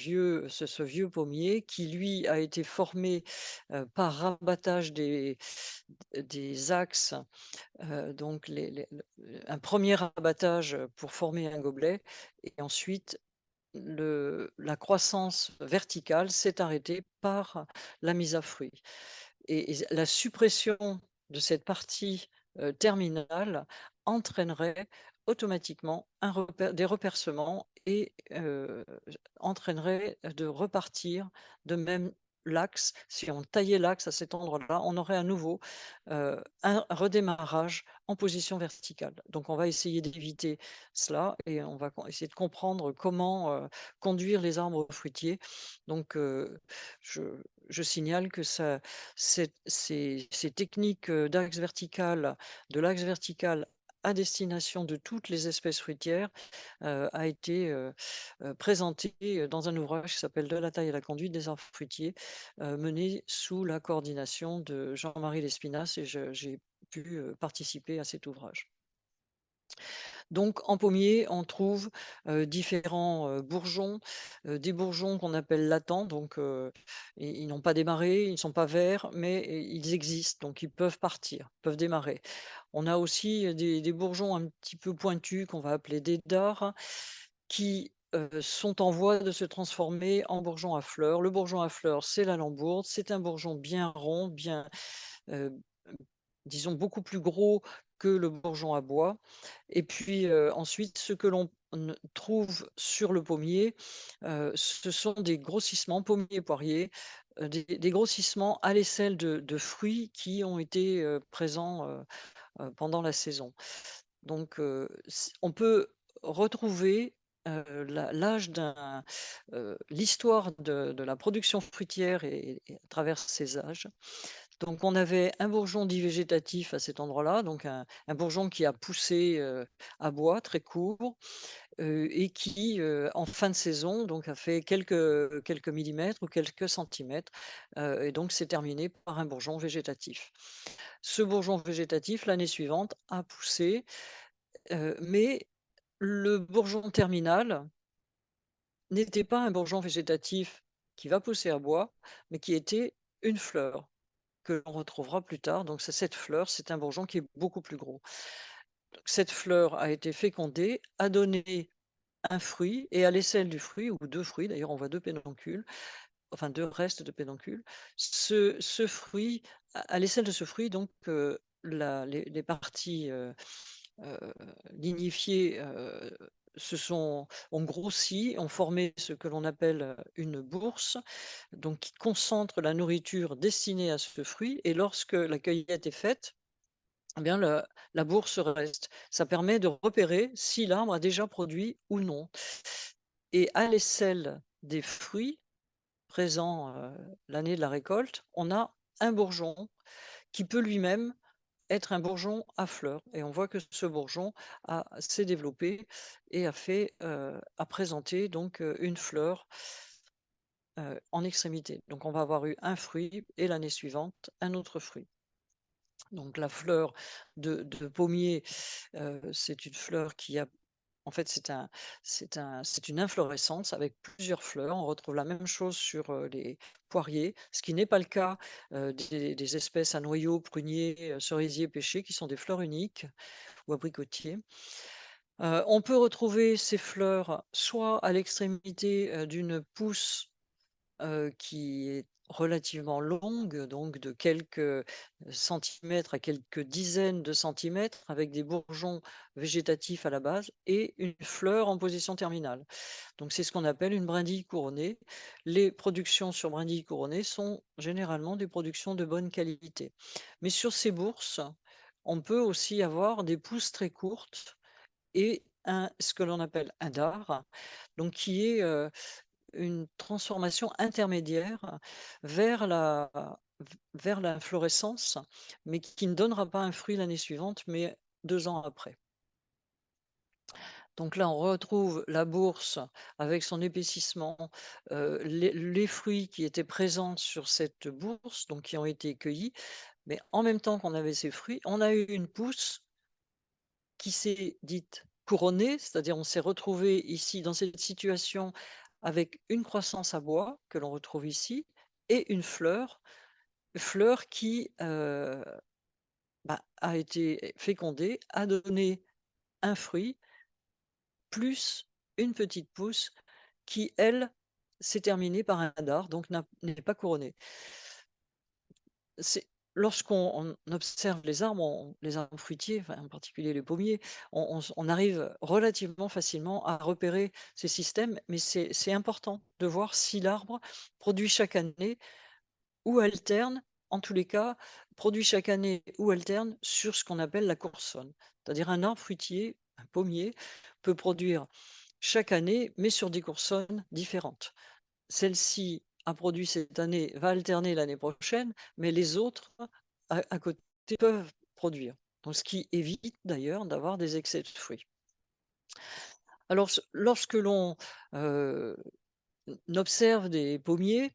[SPEAKER 2] vieux pommier qui, lui, a été formé par rabattage des axes donc un premier abattage pour former un gobelet et ensuite la croissance verticale s'est arrêtée par la mise à fruit. Et la suppression de cette partie terminale entraînerait automatiquement des repercements et entraînerait de repartir de même l'axe. Si on taillait l'axe à cet endroit-là, on aurait à nouveau un redémarrage en position verticale. Donc on va essayer d'éviter cela et on va essayer de comprendre comment conduire les arbres fruitiers. Donc je signale que ces techniques d'axe vertical, de l'axe vertical à destination de toutes les espèces fruitières, a été présenté dans un ouvrage qui s'appelle De la taille à la conduite des arbres fruitiers, mené sous la coordination de Jean-Marie Lespinasse et j'ai pu participer à cet ouvrage. Donc en pommier, on trouve différents bourgeons, des bourgeons qu'on appelle latents, donc ils n'ont pas démarré, ils ne sont pas verts, mais ils existent, donc ils peuvent partir, peuvent démarrer. On a aussi des bourgeons un petit peu pointus qu'on va appeler des dards, qui sont en voie de se transformer en bourgeons à fleurs. Le bourgeon à fleurs, c'est la lambourde, c'est un bourgeon bien rond, bien, euh, disons, beaucoup plus gros que le bourgeon à bois. Et puis ensuite, ce que l'on trouve sur le pommier, ce sont des grossissements, pommier et poirier, des grossissements à l'aisselle de fruits qui ont été présents pendant la saison. Donc on peut retrouver l'histoire de la production fruitière et à travers ces âges. Donc on avait un bourgeon dit végétatif à cet endroit-là, donc un bourgeon qui a poussé à bois très court et qui, en fin de saison, donc a fait quelques millimètres ou quelques centimètres et donc c'est terminé par un bourgeon végétatif. Ce bourgeon végétatif, l'année suivante, a poussé, mais le bourgeon terminal n'était pas un bourgeon végétatif qui va pousser à bois, mais qui était une fleur que l'on retrouvera plus tard. Donc c'est cette fleur, c'est un bourgeon qui est beaucoup plus gros. Donc cette fleur a été fécondée, a donné un fruit et à l'aisselle du fruit, ou 2 fruits, d'ailleurs on voit 2 pédoncules, enfin 2 restes de pédoncules. Ce fruit, à l'aisselle de ce fruit donc, les parties, heu, lignifiées, ont grossi, ont formé ce que l'on appelle, une bourse, donc qui concentre la nourriture destinée à ce fruit, et lorsque la cueillette est faite, eh bien la bourse reste. Ça permet de repérer si l'arbre a déjà produit ou non, et à l'aisselle des fruits présents, l'année de la récolte, on a un bourgeon qui peut lui-même être un bourgeon à fleurs, et on voit que ce bourgeon s'est développé et a présenté donc, une fleur, en extrémité. Donc on va avoir eu un fruit et l'année suivante un autre fruit. Donc la fleur de pommier, c'est une fleur qui a, en fait, c'est une inflorescence avec plusieurs fleurs. On retrouve la même chose sur, les poiriers, ce qui n'est pas le cas, des espèces à noyaux, pruniers, cerisiers, pêchers, qui sont des fleurs uniques, ou abricotiers. On peut retrouver ces fleurs soit à l'extrémité, d'une pousse, qui est relativement longue, donc de quelques centimètres à quelques dizaines de centimètres, avec des bourgeons végétatifs à la base et une fleur en position terminale. Donc c'est ce qu'on appelle une brindille couronnée. Les productions sur brindille couronnée sont généralement des productions de bonne qualité. Mais sur ces bourses, on peut aussi avoir des pousses très courtes et ce que l'on appelle un dard, donc qui est, une transformation intermédiaire vers la vers l'inflorescence, mais qui ne donnera pas un fruit l'année suivante, mais 2 ans après. Donc là, on retrouve la bourse avec son épaississement, les fruits qui étaient présents sur cette bourse, donc qui ont été cueillis, mais en même temps qu'on avait ces fruits, on a eu une pousse qui s'est dite couronnée, c'est-à-dire on s'est retrouvé ici dans cette situation avec une croissance à bois que l'on retrouve ici et une fleur qui, a été fécondée, a donné un fruit, plus une petite pousse qui, elle, s'est terminée par un dard, donc n'est pas couronnée. C'est lorsqu'on observe les arbres, les arbres fruitiers, enfin, en particulier les pommiers, on arrive relativement facilement à repérer ces systèmes, mais c'est important de voir si l'arbre produit chaque année ou alterne, en tous les cas, produit chaque année ou alterne sur ce qu'on appelle la coursonne. C'est-à-dire un arbre fruitier, un pommier, peut produire chaque année, mais sur des coursonnes différentes. Celle-ci a produit cette année, va alterner l'année prochaine, mais les autres à côté peuvent produire. Donc, ce qui évite d'ailleurs d'avoir des excès de fruits. Alors, lorsque l'on observe des pommiers,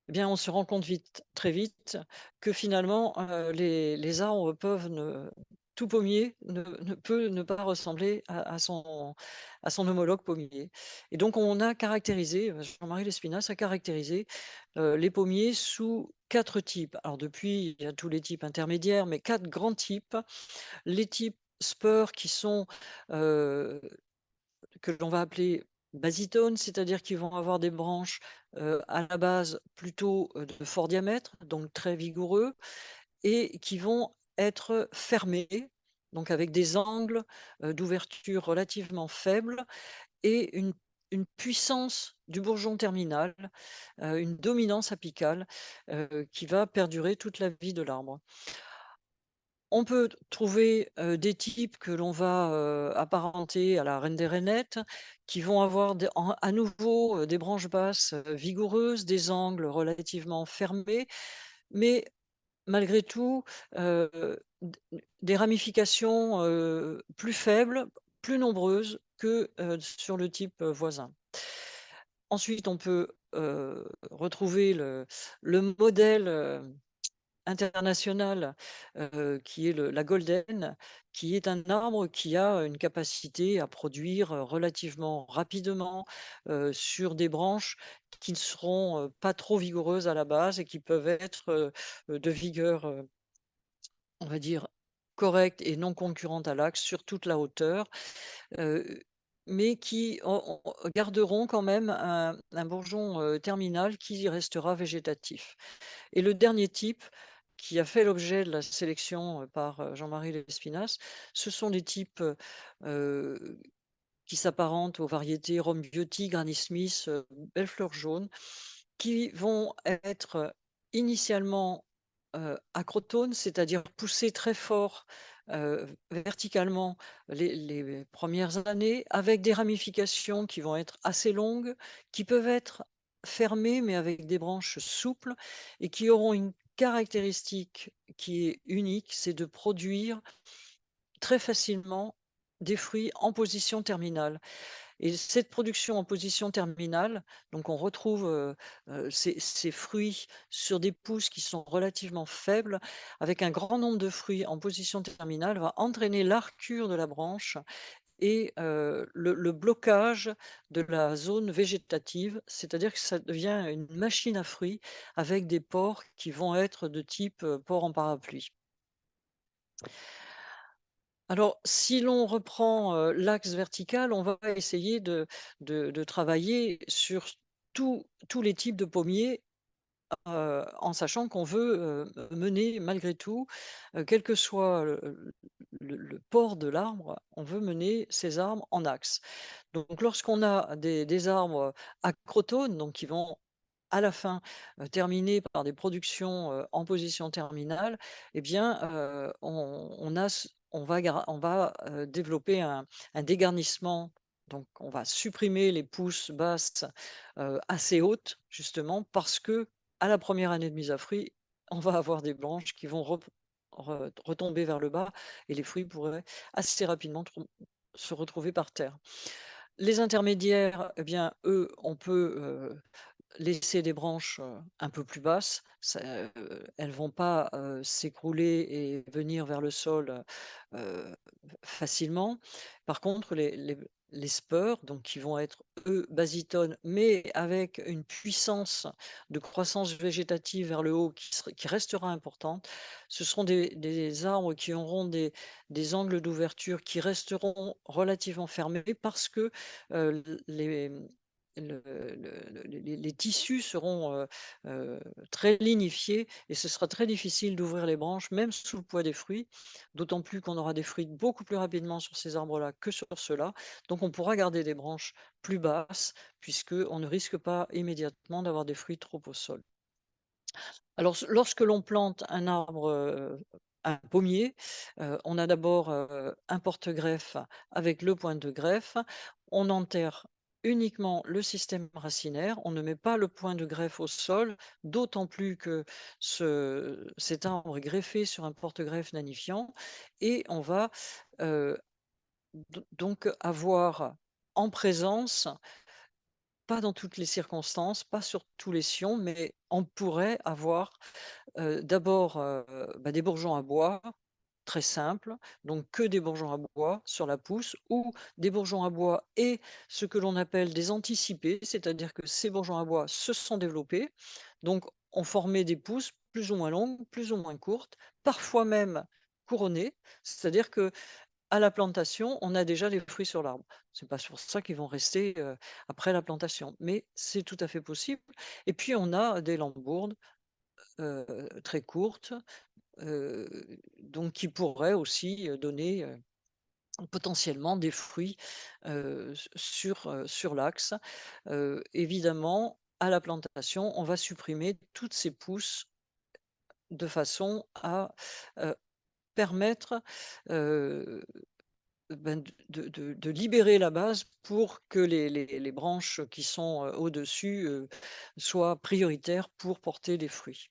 [SPEAKER 2] eh bien, on se rend compte très vite, que finalement, les arbres peuvent tout pommier ne peut ne pas ressembler à son homologue pommier. Et donc, on a caractérisé, Jean-Marie Lespinasse a caractérisé les pommiers sous 4 types. Alors, depuis, il y a tous les types intermédiaires, mais 4 grands types. Les types speurs qui sont que l'on va appeler basitones, c'est-à-dire qu'ils vont avoir des branches à la base plutôt de fort diamètre, donc très vigoureux, et qui vont être fermés, donc avec des angles d'ouverture relativement faibles et une puissance du bourgeon terminal, une dominance apicale qui va perdurer toute la vie de l'arbre. On peut trouver, des types que l'on va, apparenter à la reine des rainettes, qui vont avoir à nouveau, des branches basses, vigoureuses, des angles relativement fermés, mais malgré tout, d des ramifications, plus faibles, plus nombreuses que, sur le type, voisin. Ensuite, on peut, retrouver le modèle, international, qui est la golden, qui est un arbre qui a une capacité à produire, relativement rapidement, sur des branches qui ne seront, pas trop vigoureuses à la base et qui peuvent être, de vigueur, on va dire correcte et non concurrente à l'axe sur toute la hauteur, mais qui garderont quand même un bourgeon terminal qui restera végétatif. Et le dernier type, qui a fait l'objet de la sélection par Jean-Marie Lespinasse, ce sont des types qui s'apparentent aux variétés Rome Beauty, Granny Smith, Belle Fleur Jaune, qui vont être initialement acrotones, c'est-à-dire pousser très fort verticalement les premières années, avec des ramifications qui vont être assez longues, qui peuvent être fermées, mais avec des branches souples, et qui auront une caractéristique qui est unique, c'est de produire très facilement des fruits en position terminale. Et cette production en position terminale, donc on retrouve ces fruits sur des pousses qui sont relativement faibles, avec un grand nombre de fruits en position terminale, va entraîner l'arcure de la branche et le blocage de la zone végétative, c'est-à-dire que ça devient une machine à fruits avec des pores qui vont être de type pores en parapluie. Alors, si l'on reprend l'axe vertical, on va essayer de travailler sur tous les types de pommiers, en sachant qu'on veut mener malgré tout, quel que soit le port de l'arbre, on veut mener ces arbres en axe. Donc, lorsqu'on a des arbres acrotones, donc qui vont à la fin terminer par des productions en position terminale, eh bien, on va développer un dégarnissement. Donc, on va supprimer les pousses basses assez hautes, justement, parce que à la première année de mise à fruit, on va avoir des branches qui vont retomber vers le bas et les fruits pourraient assez rapidement se retrouver par terre. Les intermédiaires, eh bien, eux, on peut laisser des branches un peu plus basses. Elles vont pas s'écrouler et venir vers le sol euh, facilement. Par contre, les spurs, donc qui vont être eux basitones, mais avec une puissance de croissance végétative vers le haut qui restera importante, ce seront des arbres qui auront des angles d'ouverture qui resteront relativement fermés parce que euh, les, les tissus seront très lignifiés et ce sera très difficile d'ouvrir les branches, même sous le poids des fruits, d'autant plus qu'on aura des fruits beaucoup plus rapidement sur ces arbres-là que sur ceux-là. Donc on pourra garder des branches plus basses, puisqu'on ne risque pas immédiatement d'avoir des fruits trop au sol. Alors, lorsque l'on plante un arbre, un pommier, on a d'abord un porte-greffe avec le point de greffe. On enterre uniquement le système racinaire. On ne met pas le point de greffe au sol, d'autant plus que cet arbre est greffé sur un porte-greffe nanifiant. Et on va donc avoir en présence, pas dans toutes les circonstances, pas sur tous les sions, mais on pourrait avoir d'abord, des bourgeons à bois, très simples, donc que des bourgeons à bois sur la pousse ou des bourgeons à bois et ce que l'on appelle des anticipés, c'est-à-dire que ces bourgeons à bois se sont développés, donc ont formé des pousses plus ou moins longues, plus ou moins courtes, parfois même couronnées, c'est-à-dire que à la plantation, on a déjà les fruits sur l'arbre. C'est pas pour ça qu'ils vont rester après la plantation, mais c'est tout à fait possible. Et puis on a des lambourdes très courtes, heu, donc qui pourraient aussi donner potentiellement des fruits sur l'axe. Évidemment, à la plantation, on va supprimer toutes ces pousses de façon à euh, permettre de libérer la base pour que les branches qui sont au-dessus soient prioritaires pour porter les fruits.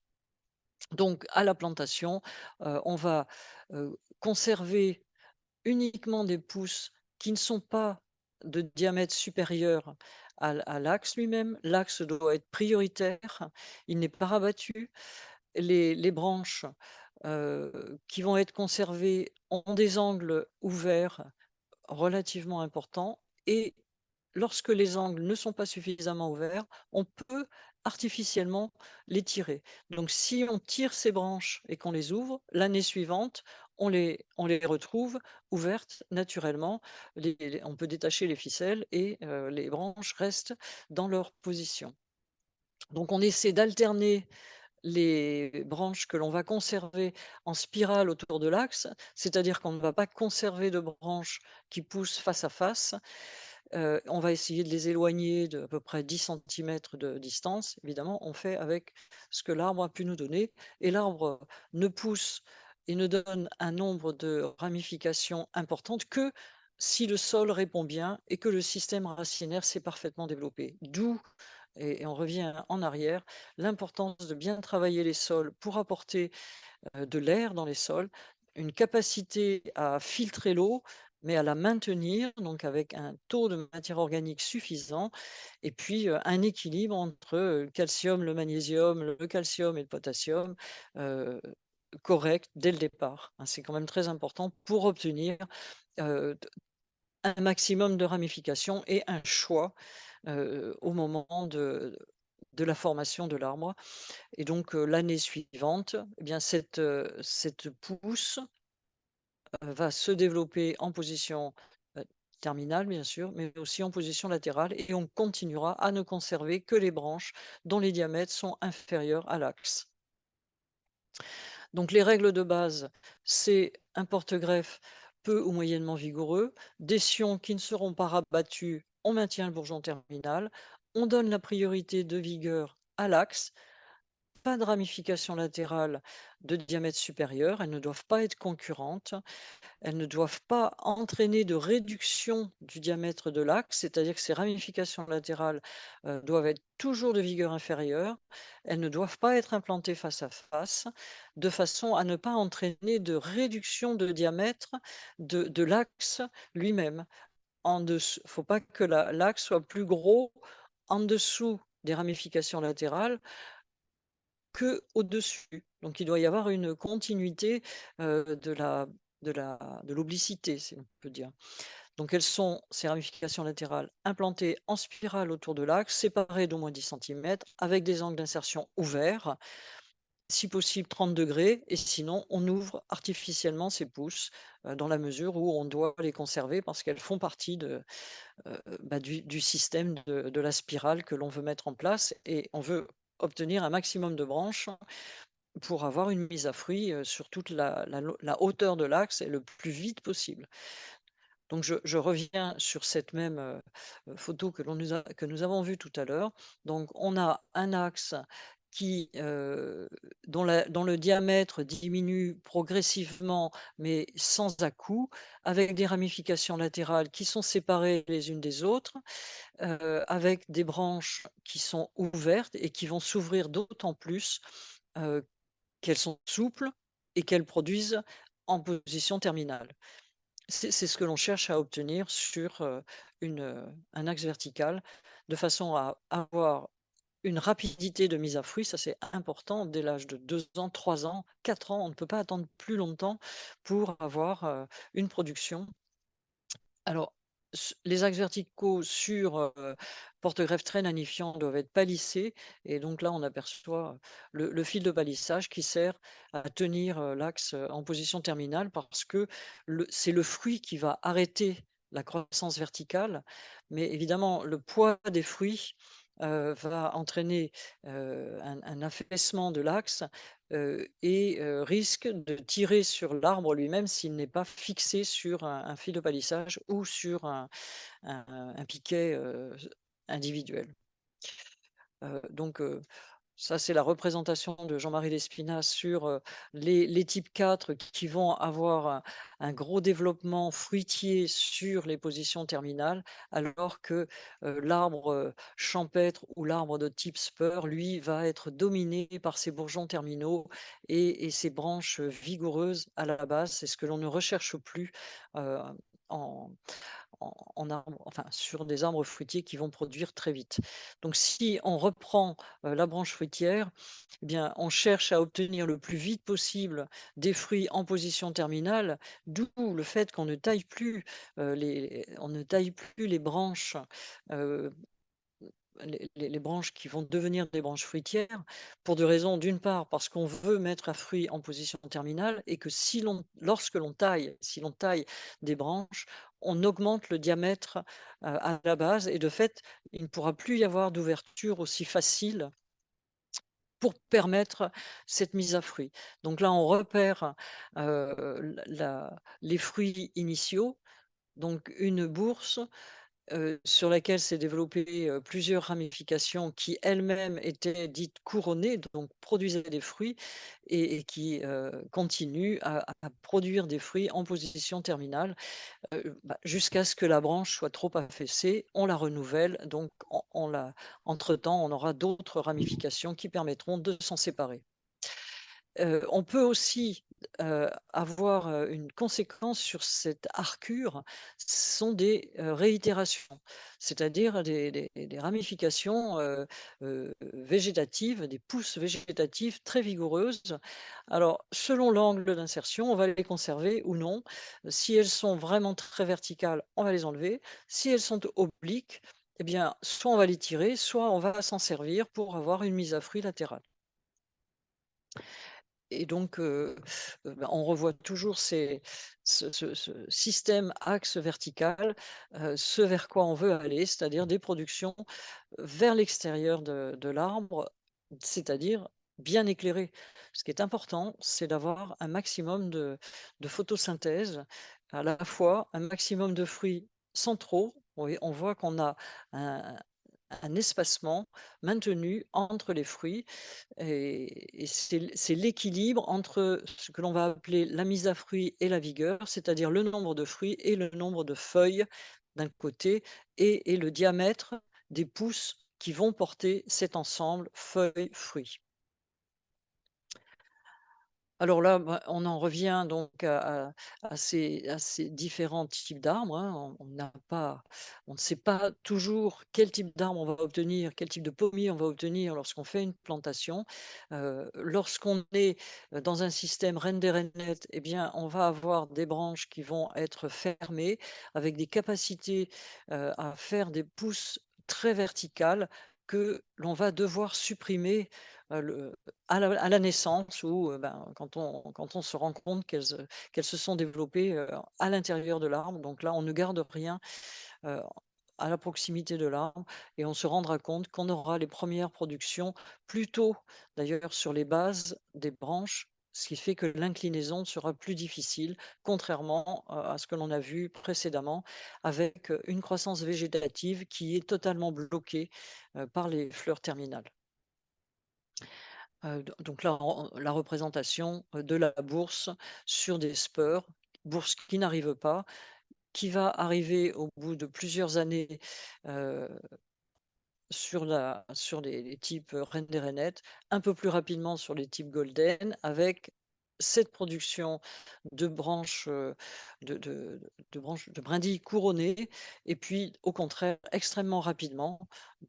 [SPEAKER 2] Donc, à la plantation, on va conserver uniquement des pousses qui ne sont pas de diamètre supérieur à l'axe lui-même. L'axe doit être prioritaire, il n'est pas rabattu. Les branches qui vont être conservées ont des angles ouverts relativement importants et lorsque les angles ne sont pas suffisamment ouverts, on peut artificiellement les tirer. Donc si on tire ces branches et qu'on les ouvre, l'année suivante, on les retrouve ouvertes naturellement. On peut détacher les ficelles et les branches restent dans leur position. Donc on essaie d'alterner les branches que l'on va conserver en spirale autour de l'axe, c'est-à-dire qu'on ne va pas conserver de branches qui poussent face à face. On va essayer de les éloigner d'à peu près 10 centimètres de distance. Évidemment, on fait avec ce que l'arbre a pu nous donner et l'arbre ne pousse et ne donne un nombre de ramifications importantes que si le sol répond bien et que le système racinaire s'est parfaitement développé. D'où et on revient en arrière, l'importance de bien travailler les sols pour apporter de l'air dans les sols, une capacité à filtrer l'eau, mais à la maintenir, donc avec un taux de matière organique suffisant, et puis un équilibre entre le calcium, le magnésium, le calcium et le potassium, euh, correct dès le départ, hein. C'est quand même très important pour obtenir euh, un maximum de ramifications et un choix au moment de la formation de l'arbre. Et donc l'année suivante, eh bien cette pousse va se développer en position terminale, bien sûr, mais aussi en position latérale, et on continuera à ne conserver que les branches dont les diamètres sont inférieurs à l'axe. Donc les règles de base, c'est un porte-greffe peu ou moyennement vigoureux, des sions qui ne seront pas rabattus, on maintient le bourgeon terminal, on donne la priorité de vigueur à l'axe, pas de ramification latérale de diamètre supérieur, elles ne doivent pas être concurrentes, elles ne doivent pas entraîner de réduction du diamètre de l'axe, c'est-à-dire que ces ramifications latérales doivent être toujours de vigueur inférieure, elles ne doivent pas être implantées face à face, de façon à ne pas entraîner de réduction de diamètre de l'axe lui-même. Il ne faut pas que l'axe soit plus gros en dessous des ramifications latérales que au-dessus. Donc il doit y avoir une continuité de l'oblicité, si on peut dire. Donc elles sont, ces ramifications latérales, implantées en spirale autour de l'axe, séparées d'au moins 10 centimètres, avec des angles d'insertion ouverts, si possible 30 degrés, et sinon on ouvre artificiellement ces pousses dans la mesure où on doit les conserver parce qu'elles font partie du système de la spirale que l'on veut mettre en place, et on veut obtenir un maximum de branches pour avoir une mise à fruit sur toute la hauteur de l'axe et le plus vite possible. Donc je reviens sur cette même photo que nous avons vue tout à l'heure. Donc on a un axe qui, dont le diamètre diminue progressivement, mais sans à-coup, avec des ramifications latérales qui sont séparées les unes des autres, avec des branches qui sont ouvertes et qui vont s'ouvrir d'autant plus qu'elles sont souples et qu'elles produisent en position terminale. C'est ce que l'on cherche à obtenir sur un axe vertical, de façon à avoir une rapidité de mise à fruit. Ça, c'est important dès l'âge de 2 ans, 3 ans, 4 ans. On ne peut pas attendre plus longtemps pour avoir une production. Alors, les axes verticaux sur porte-greffe très nanifiant doivent être palissés, et donc là on aperçoit le fil de palissage qui sert à tenir l'axe en position terminale, parce que c'est le fruit qui va arrêter la croissance verticale, mais évidemment le poids des fruits va entraîner un affaissement de l'axe et risque de tirer sur l'arbre lui-même s'il n'est pas fixé sur un fil de palissage ou sur un piquet individuel. Donc ça, c'est la représentation de Jean-Marie Lespinasse sur les types 4 qui vont avoir un gros développement fruitier sur les positions terminales, alors que l'arbre champêtre ou l'arbre de type spur, lui, va être dominé par ses bourgeons terminaux et ses branches vigoureuses à la base. C'est ce que l'on ne recherche plus euh, en, enfin, sur des arbres fruitiers qui vont produire très vite. Donc si on reprend la branche fruitière, eh bien, on cherche à obtenir le plus vite possible des fruits en position terminale, d'où le fait qu'on ne taille plus on ne taille plus les branches les branches qui vont devenir des branches fruitières pour 2 raisons. D'une part, parce qu'on veut mettre un fruit en position terminale et que lorsque l'on taille, si l'on taille des branches, on augmente le diamètre, à la base et de fait, il ne pourra plus y avoir d'ouverture aussi facile pour permettre cette mise à fruit. Donc là, on repère, les fruits initiaux, donc une bourse sur laquelle s'est développé, plusieurs ramifications qui elles-mêmes étaient dites couronnées, donc produisaient des fruits et qui, continuent à produire des fruits en position terminale, jusqu'à ce que la branche soit trop affaissée, on la renouvelle, donc entre-temps, on aura d'autres ramifications qui permettront de s'en séparer. On peut aussi, avoir, une conséquence sur cette archure, ce sont des, réitérations, c'est-à-dire des ramifications, végétatives, des pousses végétatives très vigoureuses. Alors, selon l'angle d'insertion, on va les conserver ou non. Si elles sont vraiment très verticales, on va les enlever. Si elles sont obliques, eh bien, soit on va les tirer, soit on va s'en servir pour avoir une mise à fruit latérale. Et donc, on revoit toujours ce système axe vertical, ce vers quoi on veut aller, c'est-à-dire des productions vers l'extérieur de l'arbre, c'est-à-dire bien éclairé. Ce qui est important, c'est d'avoir un maximum de photosynthèse, à la fois un maximum de fruits sans trop. Oui, on voit qu'on a un un espacement maintenu entre les fruits et c'est l'équilibre entre ce que l'on va appeler la mise à fruit et la vigueur, c'est-à-dire le nombre de fruits et le nombre de feuilles d'un côté et le diamètre des pousses qui vont porter cet ensemble feuilles-fruits. Alors là, on en revient donc à ces différents types d'arbres, hein. On ne sait pas toujours quel type d'arbre on va obtenir, quel type de pommier on va obtenir lorsqu'on fait une plantation. Lorsqu'on est dans un système reine des rainettes, eh bien, on va avoir des branches qui vont être fermées avec des capacités à faire des pousses très verticales que l'on va devoir supprimer à la naissance ou quand on se rend compte qu'elles se sont développées, à l'intérieur de l'arbre. Donc là, on ne garde rien, heu, à la proximité de l'arbre et on se rendra compte qu'on aura les premières productions plus tôt, d'ailleurs sur les bases des branches, ce qui fait que l'inclinaison sera plus difficile, contrairement, à ce que l'on a vu précédemment avec, une croissance végétative qui est totalement bloquée, par les fleurs terminales. Donc là, la représentation, de la bourse sur des spurs, bourse qui n'arrive pas, qui va arriver au bout de plusieurs années, heu, sur les types, reine des rainettes, un peu plus rapidement sur les types golden, avec cette production de branches, de brindilles couronnées et puis au contraire extrêmement rapidement,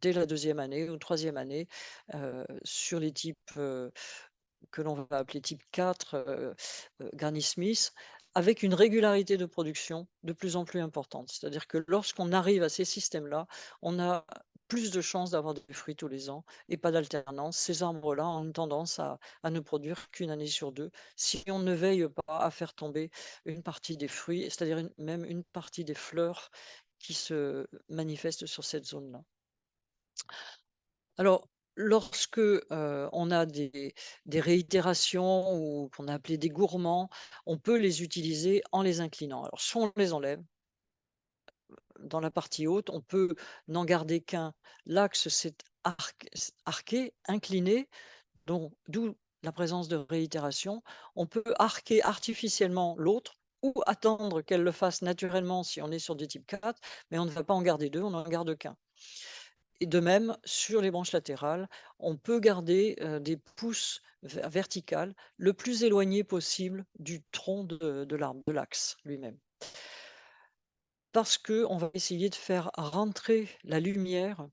[SPEAKER 2] dès la deuxième année ou troisième année, sur les types, que l'on va appeler type 4, Granny Smith, avec une régularité de production de plus en plus importante. C'est-à-dire que lorsqu'on arrive à ces systèmes-là, on a plus de chances d'avoir des fruits tous les ans et pas d'alternance. Ces arbres-là ont une tendance à ne produire qu'une année sur 2 si on ne veille pas à faire tomber une partie des fruits, c'est-à-dire même une partie des fleurs qui se manifestent sur cette zone-là. Alors, lorsque, on a des réitérations ou qu'on a appelées des gourmands, on peut les utiliser en les inclinant. Alors soit on les enlève, dans la partie haute, on peut n'en garder qu'un. L'axe s'est arqué, incliné, d'où la présence de réitération. On peut arquer artificiellement l'autre ou attendre qu'elle le fasse naturellement si on est sur du type 4, mais on ne va pas en garder 2, on n'en garde qu'un. Et de même, sur les branches latérales, on peut garder, des pousses verticales le plus éloignées possible du tronc de l'arbre, de l'axe lui-même. Parce qu'on va essayer de faire rentrer la lumière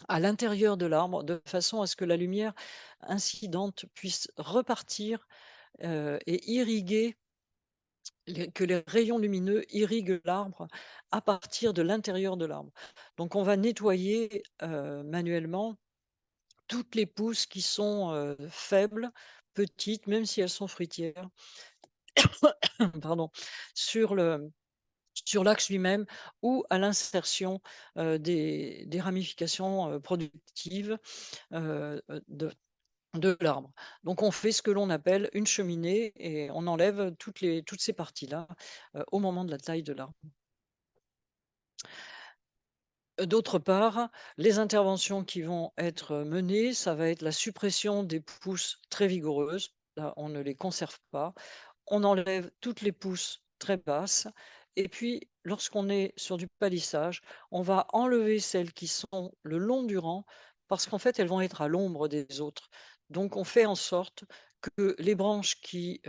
[SPEAKER 2] à l'intérieur de l'arbre, de façon à ce que la lumière incidente puisse repartir, et irriguer que les rayons lumineux irriguent l'arbre à partir de l'intérieur de l'arbre. Donc on va nettoyer manuellement toutes les pousses qui sont faibles, petites, même si elles sont fruitières, pardon, sur l'axe lui-même ou à l'insertion des ramifications productives de l'arbre. Donc on fait ce que l'on appelle une cheminée et on enlève toutes ces parties-là au moment de la taille de l'arbre. D'autre part, les interventions qui vont être menées, ça va être la suppression des pousses très vigoureuses. Là, on ne les conserve pas. On enlève toutes les pousses très basses. Et puis, lorsqu'on est sur du palissage, on va enlever celles qui sont le long du rang parce qu'en fait, elles vont être à l'ombre des autres. Donc, on fait en sorte que les branches qui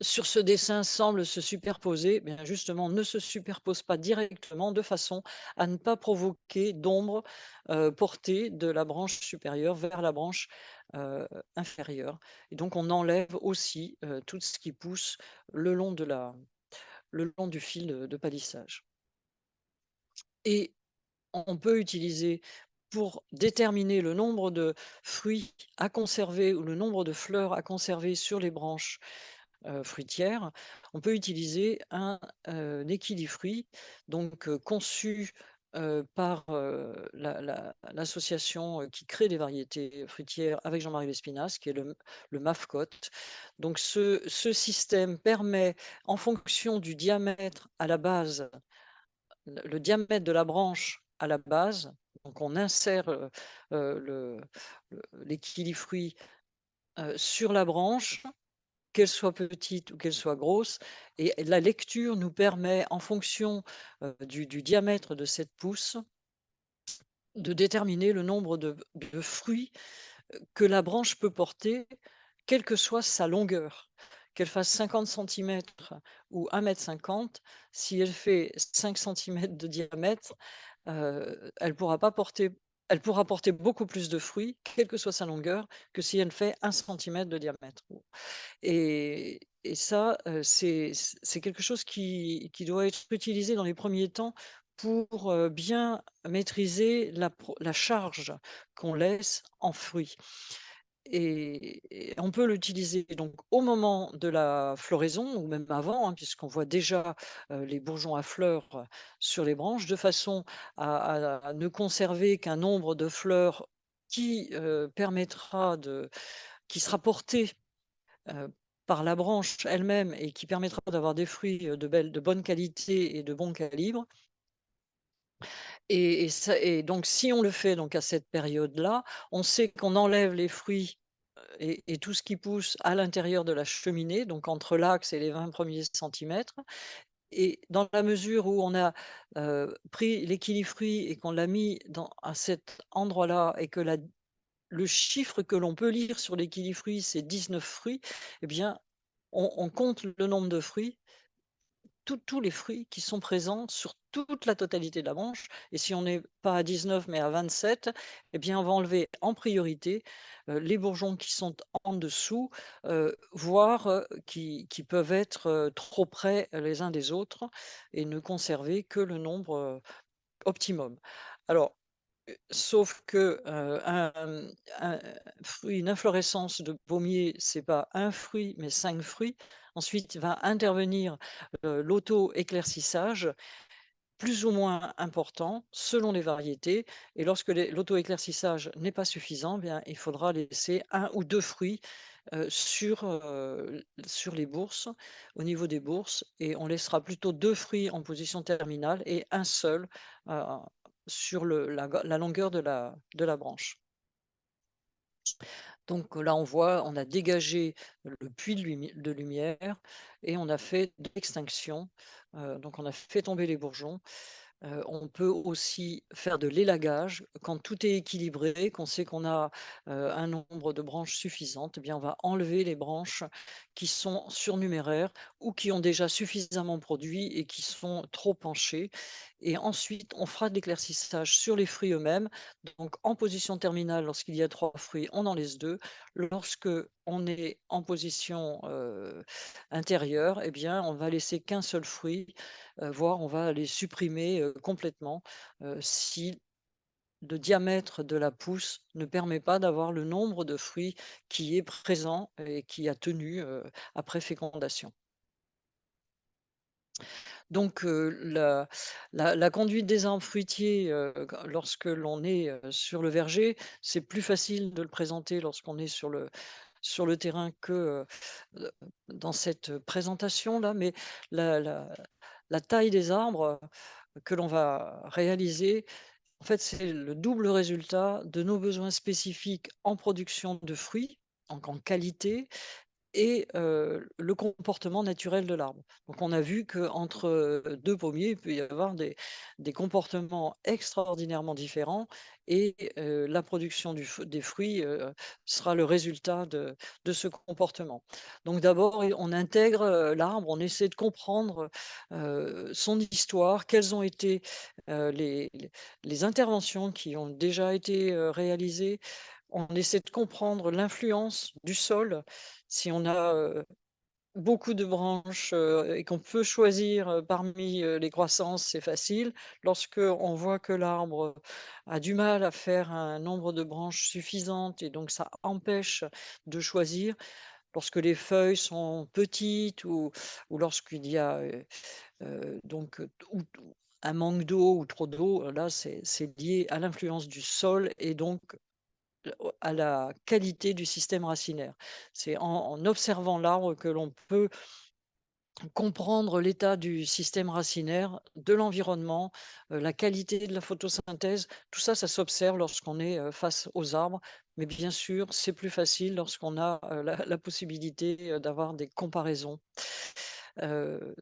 [SPEAKER 2] sur ce dessin semble se superposer, eh bien justement, ne se superpose pas directement de façon à ne pas provoquer d'ombre portée de la branche supérieure vers la branche inférieure. Et donc, on enlève aussi tout ce qui pousse le long, le long du fil de palissage. Et on peut utiliser pour déterminer le nombre de fruits à conserver ou le nombre de fleurs à conserver sur les branches fruitière, on peut utiliser un équilifruit donc conçu par l'association qui crée des variétés fruitières avec Jean-Marie Lespinasse, qui est le MAFCOT. Donc ce système permet, en fonction du diamètre à la base, le diamètre de la branche à la base, donc on insère l'équilifruit sur la branche, qu'elle soit petite ou qu'elle soit grosse, et la lecture nous permet, en fonction du diamètre de cette pousse, de déterminer le nombre de fruits que la branche peut porter, quelle que soit sa longueur. Qu'elle fasse 50 centimètres ou 1,50 m, si elle fait 5 centimètres de diamètre, elle pourra pas porter, elle pourra porter beaucoup plus de fruits, quelle que soit sa longueur, que si elle fait 1 centimètre de diamètre. Et ça, c'est quelque chose qui doit être utilisé dans les premiers temps pour bien maîtriser la charge qu'on laisse en fruits. Et on peut l'utiliser donc au moment de la floraison ou même avant, hein, puisqu'on voit déjà les bourgeons à fleurs sur les branches, de façon à ne conserver qu'un nombre de fleurs qui permettra qui sera porté par la branche elle-même et qui permettra d'avoir des fruits de bonne qualité et de bon calibre. Et donc, si on le fait donc à cette période-là, on sait qu'on enlève les fruits et tout ce qui pousse à l'intérieur de la cheminée, donc entre l'axe et les 20 premiers centimètres. Et dans la mesure où on a pris l'équilifruit et qu'on l'a mis à cet endroit-là et que le chiffre que l'on peut lire sur l'équilifruit, c'est 19 fruits, eh bien, on compte le nombre de fruits, tous les fruits qui sont présents sur toute la totalité de la branche. Et si on n'est pas à 19 mais à 27, eh bien, on va enlever en priorité les bourgeons qui sont en dessous, voire qui peuvent être trop près les uns des autres et ne conserver que le nombre optimum. Alors, sauf que une inflorescence de pommier, c'est pas un fruit, mais 5 fruits. Ensuite, va intervenir l'auto-éclaircissage, plus ou moins important selon les variétés. Et lorsque l'auto-éclaircissage n'est pas suffisant, bien, il faudra laisser 1 ou 2 fruits sur les bourses, au niveau des bourses, et on laissera plutôt 2 fruits en position terminale et un seul euh, sur la longueur de la branche. Donc là, on voit, on a dégagé le puits de lumière et on a fait de l'extinction. Donc on a fait tomber les bourgeons. On peut aussi faire de l'élagage. Quand tout est équilibré, qu'on sait qu'on a un nombre de branches suffisantes, eh bien, on va enlever les branches qui sont surnuméraires ou qui ont déjà suffisamment produit et qui sont trop penchées. Et ensuite, on fera de l'éclaircissage sur les fruits eux-mêmes. Donc, en position terminale, lorsqu'il y a 3 fruits, on en laisse 2. Lorsque on est en position intérieure, eh bien, on va laisser qu'un seul fruit, voire on va les supprimer complètement si le diamètre de la pousse ne permet pas d'avoir le nombre de fruits qui est présent et qui a tenu après fécondation. Donc, la conduite des arbres fruitiers, lorsque l'on est sur le verger, c'est plus facile de le présenter lorsqu'on est sur le terrain que dans cette présentation-là. Mais la, la- la taille des arbres que l'on va réaliser, en fait, c'est le double résultat de nos besoins spécifiques en production de fruits, en qualité, et le comportement naturel de l'arbre. Donc on a vu qu'entre 2 pommiers, il peut y avoir des comportements extraordinairement différents et la production des fruits sera le résultat de ce comportement. Donc d'abord, on intègre l'arbre, on essaie de comprendre son histoire, quelles ont été les interventions qui ont déjà été réalisées. On essaie de comprendre l'influence du sol. Si on a beaucoup de branches et qu'on peut choisir parmi les croissances, c'est facile. Lorsque on voit que l'arbre a du mal à faire un nombre de branches suffisantes et donc ça empêche de choisir, lorsque les feuilles sont petites ou lorsqu'il y a un manque d'eau ou trop d'eau, là c'est lié à l'influence du sol et donc à la qualité du système racinaire. C'est en observant l'arbre que l'on peut comprendre l'état du système racinaire, de l'environnement, la qualité de la photosynthèse. Tout ça, ça s'observe lorsqu'on est face aux arbres. Mais bien sûr, c'est plus facile lorsqu'on a la possibilité d'avoir des comparaisons. Euh,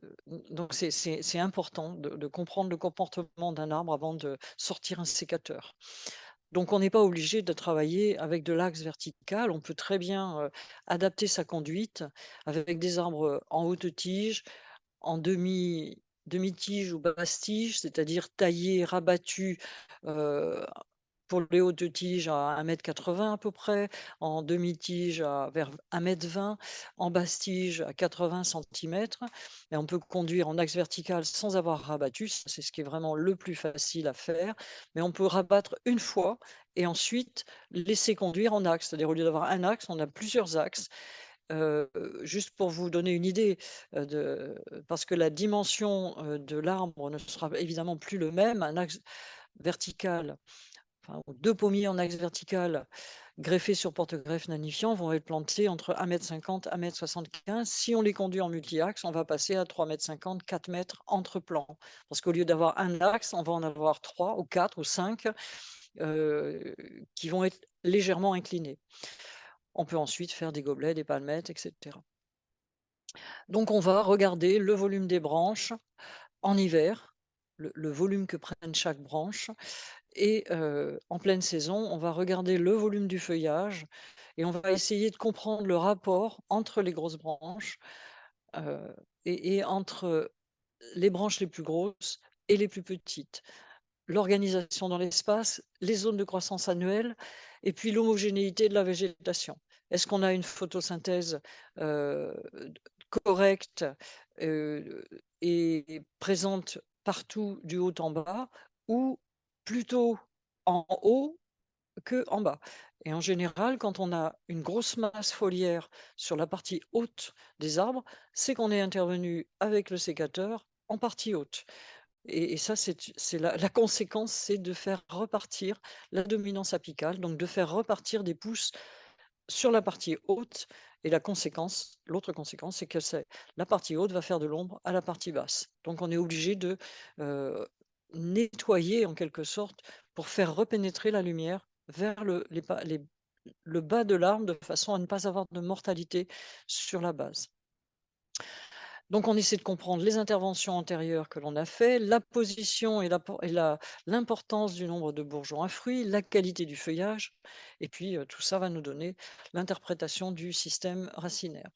[SPEAKER 2] donc, c'est important de comprendre le comportement d'un arbre avant de sortir un sécateur. Donc on n'est pas obligé de travailler avec de l'axe vertical. On peut très bien adapter sa conduite avec des arbres en haute tige, en demi-tige ou basse tige, c'est-à-dire taillé, rabattu pour les hautes tiges à 1,80 m à peu près, en demi-tige à vers 1,20 m, en basse tige à 80 centimètres. Et on peut conduire en axe vertical sans avoir rabattu, c'est ce qui est vraiment le plus facile à faire. Mais on peut rabattre une fois et ensuite laisser conduire en axe. C'est-à-dire au lieu d'avoir un axe, on a plusieurs axes. Juste pour vous donner une idée, parce que la dimension de l'arbre ne sera évidemment plus le même. Un axe vertical, enfin, 2 pommiers en axe vertical greffés sur porte-greffe nanifiant vont être plantés entre 1,50 m, 1,75 m. Si on les conduit en multi-axe, on va passer à 3,50 m, 4 m entre plants. Parce qu'au lieu d'avoir un axe, on va en avoir 3 ou 4 ou 5 qui vont être légèrement inclinés. On peut ensuite faire des gobelets, des palmettes, etc. Donc on va regarder le volume des branches en hiver, le volume que prennent chaque branche. Et en pleine saison, on va regarder le volume du feuillage et on va essayer de comprendre le rapport entre les grosses branches euh, et entre les branches les plus grosses et les plus petites. L'organisation dans l'espace, les zones de croissance annuelle et puis l'homogénéité de la végétation. Est-ce qu'on a une photosynthèse euh, correcte et présente partout du haut en bas ou plutôt en haut que en bas? Et en général, quand on a une grosse masse foliaire sur la partie haute des arbres, c'est qu'on est intervenu avec le sécateur en partie haute. Et ça, c'est la conséquence, c'est de faire repartir la dominance apicale, donc de faire repartir des pousses sur la partie haute. Et l'autre conséquence, c'est que la partie haute va faire de l'ombre à la partie basse. Donc on est obligé de nettoyer en quelque sorte pour faire repénétrer la lumière vers le bas de l'arbre de façon à ne pas avoir de mortalité sur la base. Donc, on essaie de comprendre les interventions antérieures que l'on a fait, la position et l'importance du nombre de bourgeons à fruits, la qualité du feuillage, et puis tout ça va nous donner l'interprétation du système racinaire.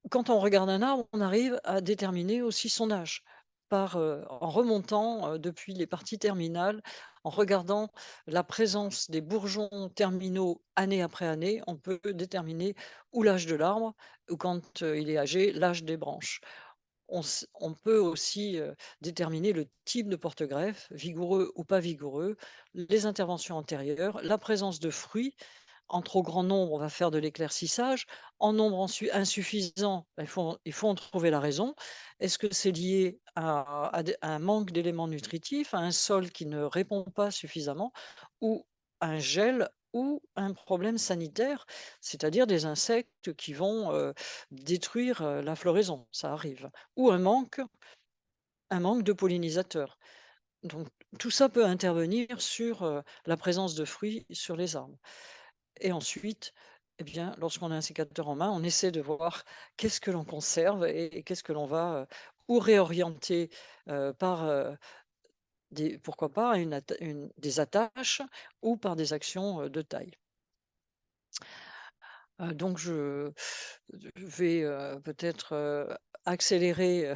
[SPEAKER 2] Quand on regarde un arbre, on arrive à déterminer aussi son âge en remontant depuis les parties terminales, en regardant la présence des bourgeons terminaux année après année, on peut déterminer ou l'âge de l'arbre, ou quand il est âgé, l'âge des branches. On peut aussi déterminer le type de porte-greffe, vigoureux ou pas vigoureux, les interventions antérieures, la présence de fruits. En trop grand nombre, on va faire de l'éclaircissage. En nombre insuffisant, il faut en trouver la raison. Est-ce que c'est lié à un manque d'éléments nutritifs, à un sol qui ne répond pas suffisamment, ou un gel ou un problème sanitaire, c'est-à-dire des insectes qui vont détruire la floraison, ça arrive, ou un manque de pollinisateurs. Donc tout ça peut intervenir sur la présence de fruits sur les arbres. Et ensuite, eh bien, lorsqu'on a un sécateur en main, on essaie de voir qu'est-ce que l'on conserve et qu'est-ce que l'on va ou réorienter par pourquoi pas des attaches ou par des actions de taille. Donc je vais peut-être accélérer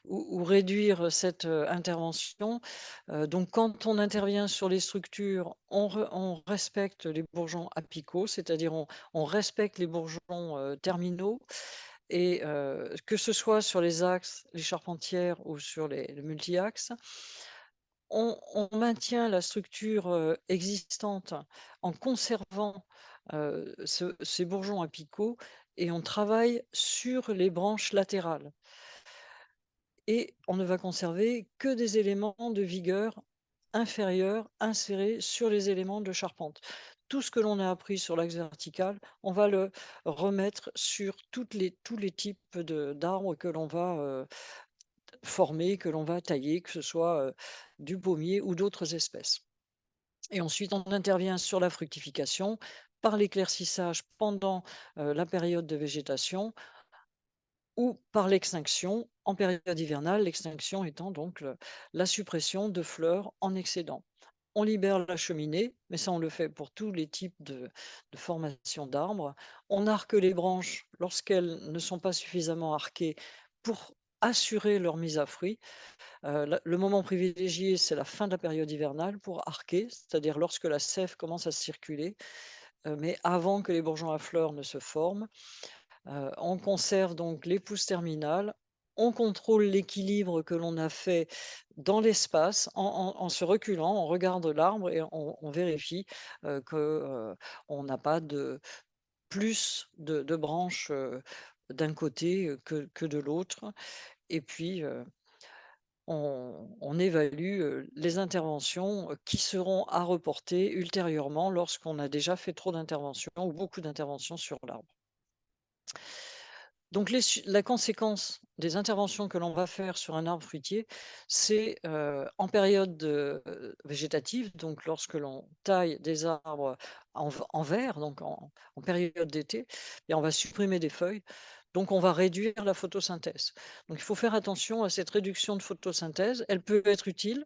[SPEAKER 2] ou réduire cette intervention. Donc, quand on intervient sur les structures, on respecte les bourgeons apicaux, c'est-à-dire on respecte les bourgeons terminaux. Et que ce soit sur les axes, les charpentières ou sur les multi-axes, on maintient la structure existante en conservant ces bourgeons apicaux et on travaille sur les branches latérales. Et on ne va conserver que des éléments de vigueur inférieurs insérés sur les éléments de charpente. Tout ce que l'on a appris sur l'axe vertical, on va le remettre sur tous les types d'arbres que l'on va former, que l'on va tailler, que ce soit du pommier ou d'autres espèces. Et ensuite, on intervient sur la fructification par l'éclaircissage pendant la période de végétation ou par l'extinction en période hivernale, l'extinction étant donc la suppression de fleurs en excédent. On libère la cheminée, mais ça on le fait pour tous les types de formation d'arbres. On arque les branches lorsqu'elles ne sont pas suffisamment arquées pour assurer leur mise à fruit. Le moment privilégié, c'est la fin de la période hivernale pour arquer, c'est-à-dire lorsque la sève commence à circuler, mais avant que les bourgeons à fleurs ne se forment. On conserve donc les pousses terminales, on contrôle l'équilibre que l'on a fait dans l'espace en se reculant, on regarde l'arbre et on vérifie qu'on n'a pas de plus de branches d'un côté que de l'autre. Et puis, on évalue les interventions qui seront à reporter ultérieurement lorsqu'on a déjà fait trop d'interventions ou beaucoup d'interventions sur l'arbre. Donc la conséquence des interventions que l'on va faire sur un arbre fruitier, c'est en période végétative, donc lorsque l'on taille des arbres en vert, donc en période d'été, et on va supprimer des feuilles, donc on va réduire la photosynthèse. Donc il faut faire attention à cette réduction de photosynthèse. Elle peut être utile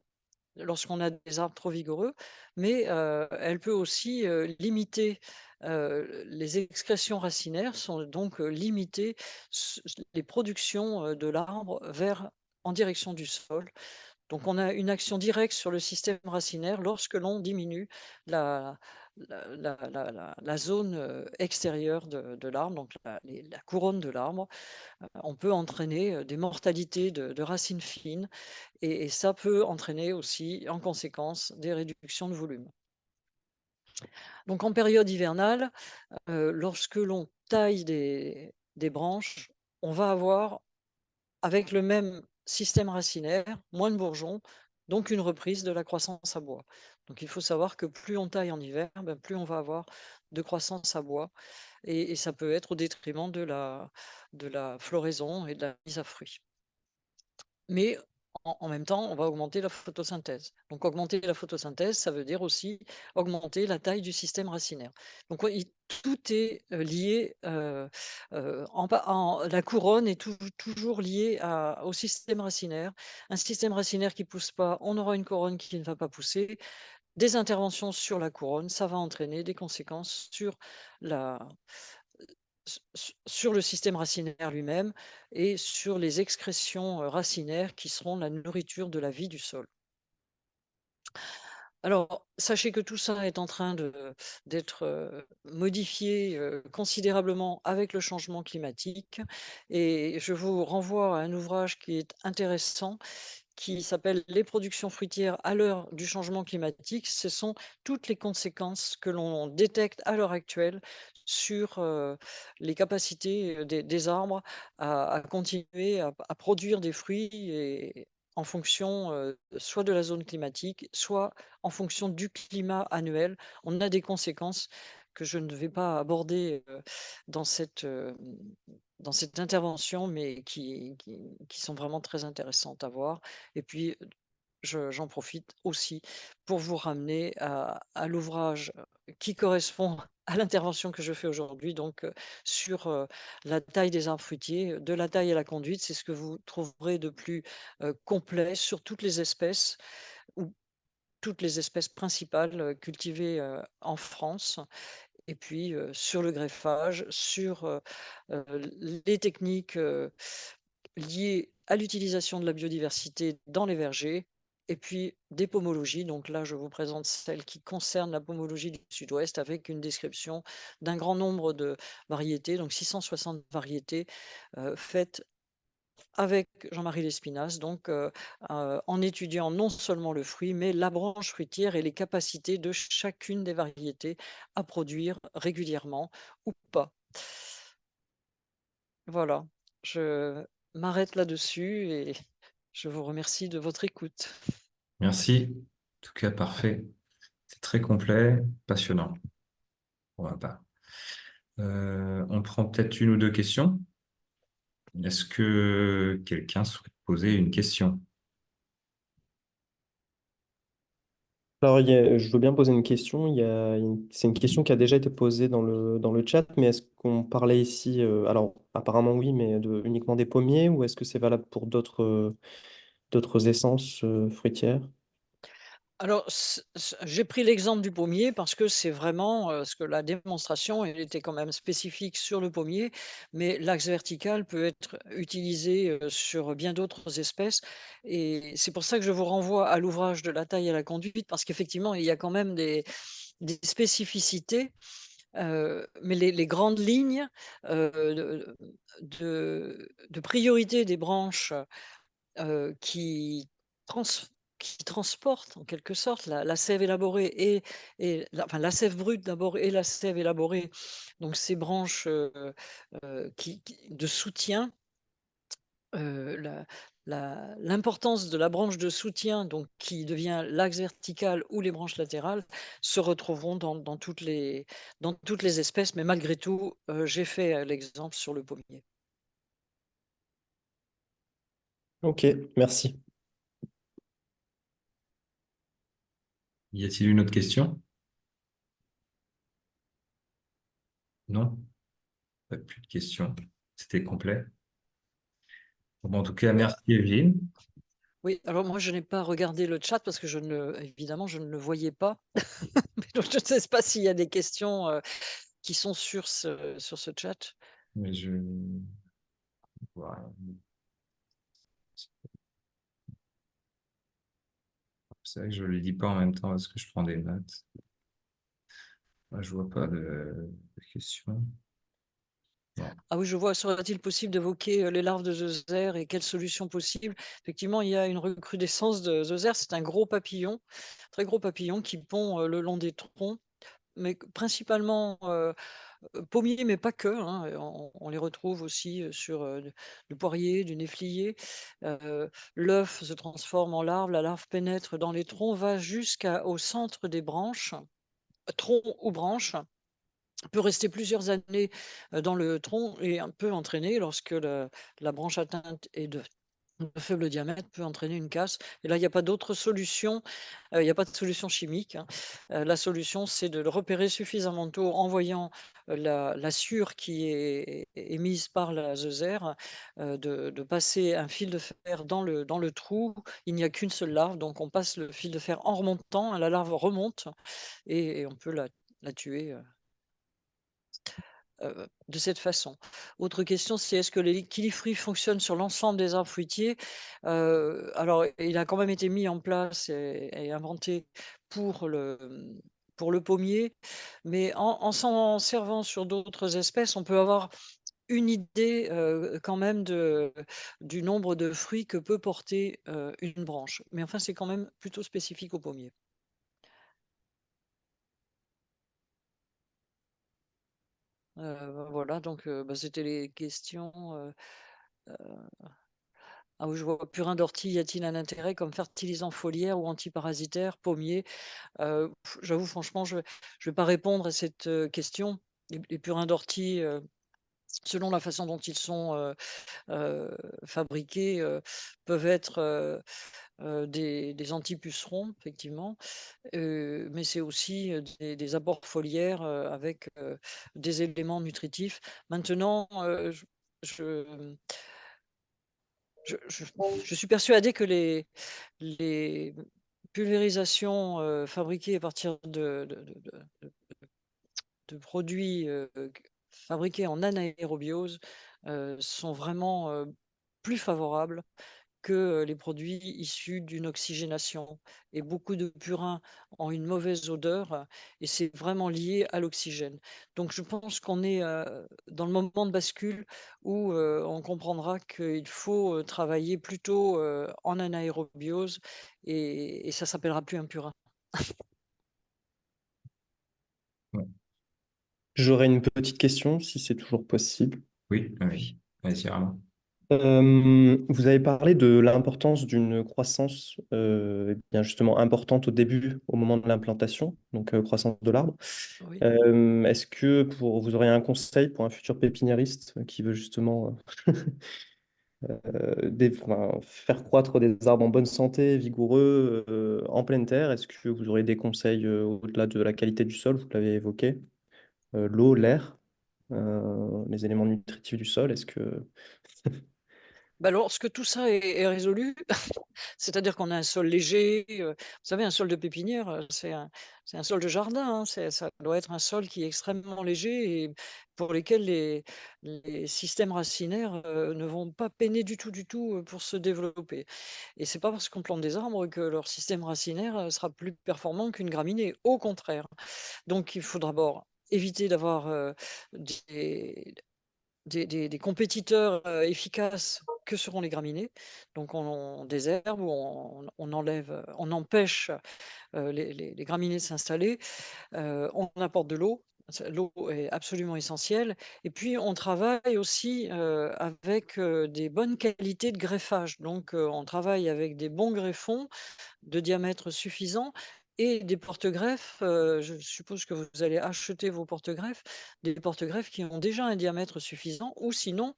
[SPEAKER 2] lorsqu'on a des arbres trop vigoureux, mais elle peut aussi limiter les excrétions racinaires, sont donc limiter les productions de l'arbre en direction du sol. Donc on a une action directe sur le système racinaire lorsque l'on diminue la, la zone extérieure de l'arbre, donc la couronne de l'arbre. On peut entraîner des mortalités de racines fines et ça peut entraîner aussi, en conséquence, des réductions de volume. Donc en période hivernale, lorsque l'on taille des branches, on va avoir, avec le même système racinaire, moins de bourgeons, donc une reprise de la croissance à bois. Donc il faut savoir que plus on taille en hiver, plus on va avoir de croissance à bois et ça peut être au détriment de la floraison et de la mise à fruit. Mais en même temps, on va augmenter la photosynthèse. Donc augmenter la photosynthèse, ça veut dire aussi augmenter la taille du système racinaire. Donc ouais, tout est lié, la couronne est toujours liée au système racinaire. Un système racinaire qui ne pousse pas, on aura une couronne qui ne va pas pousser. Des interventions sur la couronne, ça va entraîner des conséquences sur le système racinaire lui-même et sur les excrétions racinaires qui seront la nourriture de la vie du sol. Alors, sachez que tout ça est en train d'être modifié considérablement avec le changement climatique et je vous renvoie à un ouvrage qui est intéressant qui s'appelle Les productions fruitières à l'heure du changement climatique. Ce sont toutes les conséquences que l'on détecte à l'heure actuelle sur les capacités des arbres à continuer à produire des fruits et en fonction soit de la zone climatique, soit en fonction du climat annuel. On a des conséquences que je ne vais pas aborder dans dans cette intervention, mais qui sont vraiment très intéressantes à voir. Et puis, j'en profite aussi pour vous ramener à l'ouvrage qui correspond à l'intervention que je fais aujourd'hui, donc sur la taille des arbres fruitiers, de la taille à la conduite. C'est ce que vous trouverez de plus complet sur toutes les espèces ou toutes les espèces principales cultivées en France. Et puis sur le greffage, sur les techniques liées à l'utilisation de la biodiversité dans les vergers et puis des pomologies. Donc là, je vous présente celle qui concerne la pomologie du Sud-Ouest avec une description d'un grand nombre de variétés, donc 660 variétés faites avec Jean-Marie Lespinasse, donc en étudiant non seulement le fruit, mais la branche fruitière et les capacités de chacune des variétés à produire régulièrement ou pas. Voilà, je m'arrête là-dessus et je vous remercie de votre écoute.
[SPEAKER 1] Merci. En tout cas, parfait. C'est très complet, passionnant. On va pas. On prend peut-être une ou deux questions. Est-ce que quelqu'un souhaite poser une question?
[SPEAKER 5] Alors, je veux bien poser une question. C'est une question qui a déjà été posée dans le chat, mais est-ce qu'on parlait ici, alors apparemment oui, mais uniquement des pommiers, ou est-ce que c'est valable pour d'autres essences fruitières?
[SPEAKER 2] Alors, j'ai pris l'exemple du pommier parce que c'est vraiment ce que la démonstration elle était quand même spécifique sur le pommier, mais l'axe vertical peut être utilisé sur bien d'autres espèces. Et c'est pour ça que je vous renvoie à l'ouvrage de la taille à la conduite, parce qu'effectivement, il y a quand même des spécificités, mais les grandes lignes de priorité des branches qui trans qui transporte en quelque sorte la sève élaborée enfin la sève brute d'abord et la sève élaborée, donc ces branches, qui de soutien, la l'importance de la branche de soutien, donc qui devient l'axe vertical ou les branches latérales, se retrouveront dans toutes les espèces, mais malgré tout, j'ai fait, l'exemple sur le pommier.
[SPEAKER 5] Ok, merci.
[SPEAKER 1] Y a-t-il une autre question? Non? Pas plus de questions. C'était complet. Bon, en tout cas, merci Evelyne.
[SPEAKER 2] Oui, alors moi je n'ai pas regardé le chat parce que évidemment je ne le voyais pas. Mais donc je ne sais pas s'il y a des questions qui sont sur ce chat.
[SPEAKER 1] Mais voilà. C'est vrai que je ne le dis pas en même temps parce que je prends des notes. Moi, je vois pas de questions. Non.
[SPEAKER 2] Ah oui, je vois, serait-il possible d'évoquer les larves de Zoser et quelles solutions possibles? Effectivement, il y a une recrudescence de Zoser, c'est un gros papillon, très gros papillon qui pond le long des troncs, mais principalement pommier, mais pas que, hein, on les retrouve aussi sur du poirier, du néflier. L'œuf se transforme en larve, la larve pénètre dans les troncs, va jusqu'au centre des branches, troncs ou branches, peut rester plusieurs années dans le tronc et un peu entraîner lorsque la branche atteinte est de faible diamètre peut entraîner une casse. Et là, il n'y a pas d'autre solution, il n'y a pas de solution chimique, hein. La solution, c'est de le repérer suffisamment tôt en voyant, la sciure qui est émise par la zeusaire, de passer un fil de fer dans le trou. Il n'y a qu'une seule larve, donc on passe le fil de fer en remontant, la larve remonte et on peut la tuer, de cette façon. Autre question, c'est est-ce que l'équilibrio fonctionne sur l'ensemble des arbres fruitiers? Alors, il a quand même été mis en place et inventé pour pour le pommier, mais en s'en servant sur d'autres espèces, on peut avoir une idée, quand même du nombre de fruits que peut porter, une branche. Mais enfin, c'est quand même plutôt spécifique au pommier. Voilà, donc bah, c'était les questions, heu ah oui, je vois purin d'ortie, y a-t-il un intérêt comme fertilisant foliaire ou antiparasitaire, pommier? J'avoue franchement, je vais pas répondre à cette, question. Les purins d'ortie, selon la façon dont ils sont, heu, fabriqués, peuvent être, des anti-pucerons effectivement, mais c'est aussi, des apports foliaires, avec, des éléments nutritifs. Maintenant, je je je je suis persuadée que les pulvérisations, fabriquées à partir de produits, fabriqués en anaérobiose, sont vraiment, plus favorables que, les produits issus d'une oxygénation et beaucoup de purins ont une mauvaise odeur, et c'est vraiment lié à l'oxygène. Donc je pense qu'on est, dans le moment de bascule où, on comprendra qu'il faut, travailler plutôt, en anaérobiose et ça s'appellera plus un purin.
[SPEAKER 1] Ouais.
[SPEAKER 5] J'aurais une petite question, si c'est toujours possible.
[SPEAKER 1] Oui, oui. Vas-y, Armand.
[SPEAKER 5] Vous avez parlé de l'importance d'une croissance bien justement importante au début, au moment de l'implantation, donc croissance de l'arbre.
[SPEAKER 2] Oui.
[SPEAKER 5] Est-ce que vous auriez un conseil pour un futur pépiniériste qui veut justement enfin, faire croître des arbres en bonne santé, vigoureux, en pleine terre? Est-ce que vous aurez des conseils au-delà de la qualité du sol, vous l'avez évoqué, l'eau, l'air, les éléments nutritifs du sol? Est-ce que
[SPEAKER 2] Bah, lorsque tout ça est résolu, c'est-à-dire qu'on a un sol léger, vous savez, un sol de pépinière, c'est un sol de jardin, hein, ça doit être un sol qui est extrêmement léger et pour lesquels les systèmes racinaires, ne vont pas peiner du tout, pour se développer et c'est pas parce qu'on plante des arbres que leur système racinaire, sera plus performant qu'une graminée, au contraire. Donc il faut d'abord éviter d'avoir, des compétiteurs, efficaces que seront les graminées. Donc on désherbe ou on enlève, on empêche, les graminées de s'installer. On apporte de l'eau. L'eau est absolument essentielle et puis on travaille aussi, avec, des bonnes qualités de greffage. Donc on travaille avec des bons greffons de diamètre suffisant et des porte-greffes, je suppose que vous allez acheter vos porte-greffes, des porte-greffes qui ont déjà un diamètre suffisant ou sinon,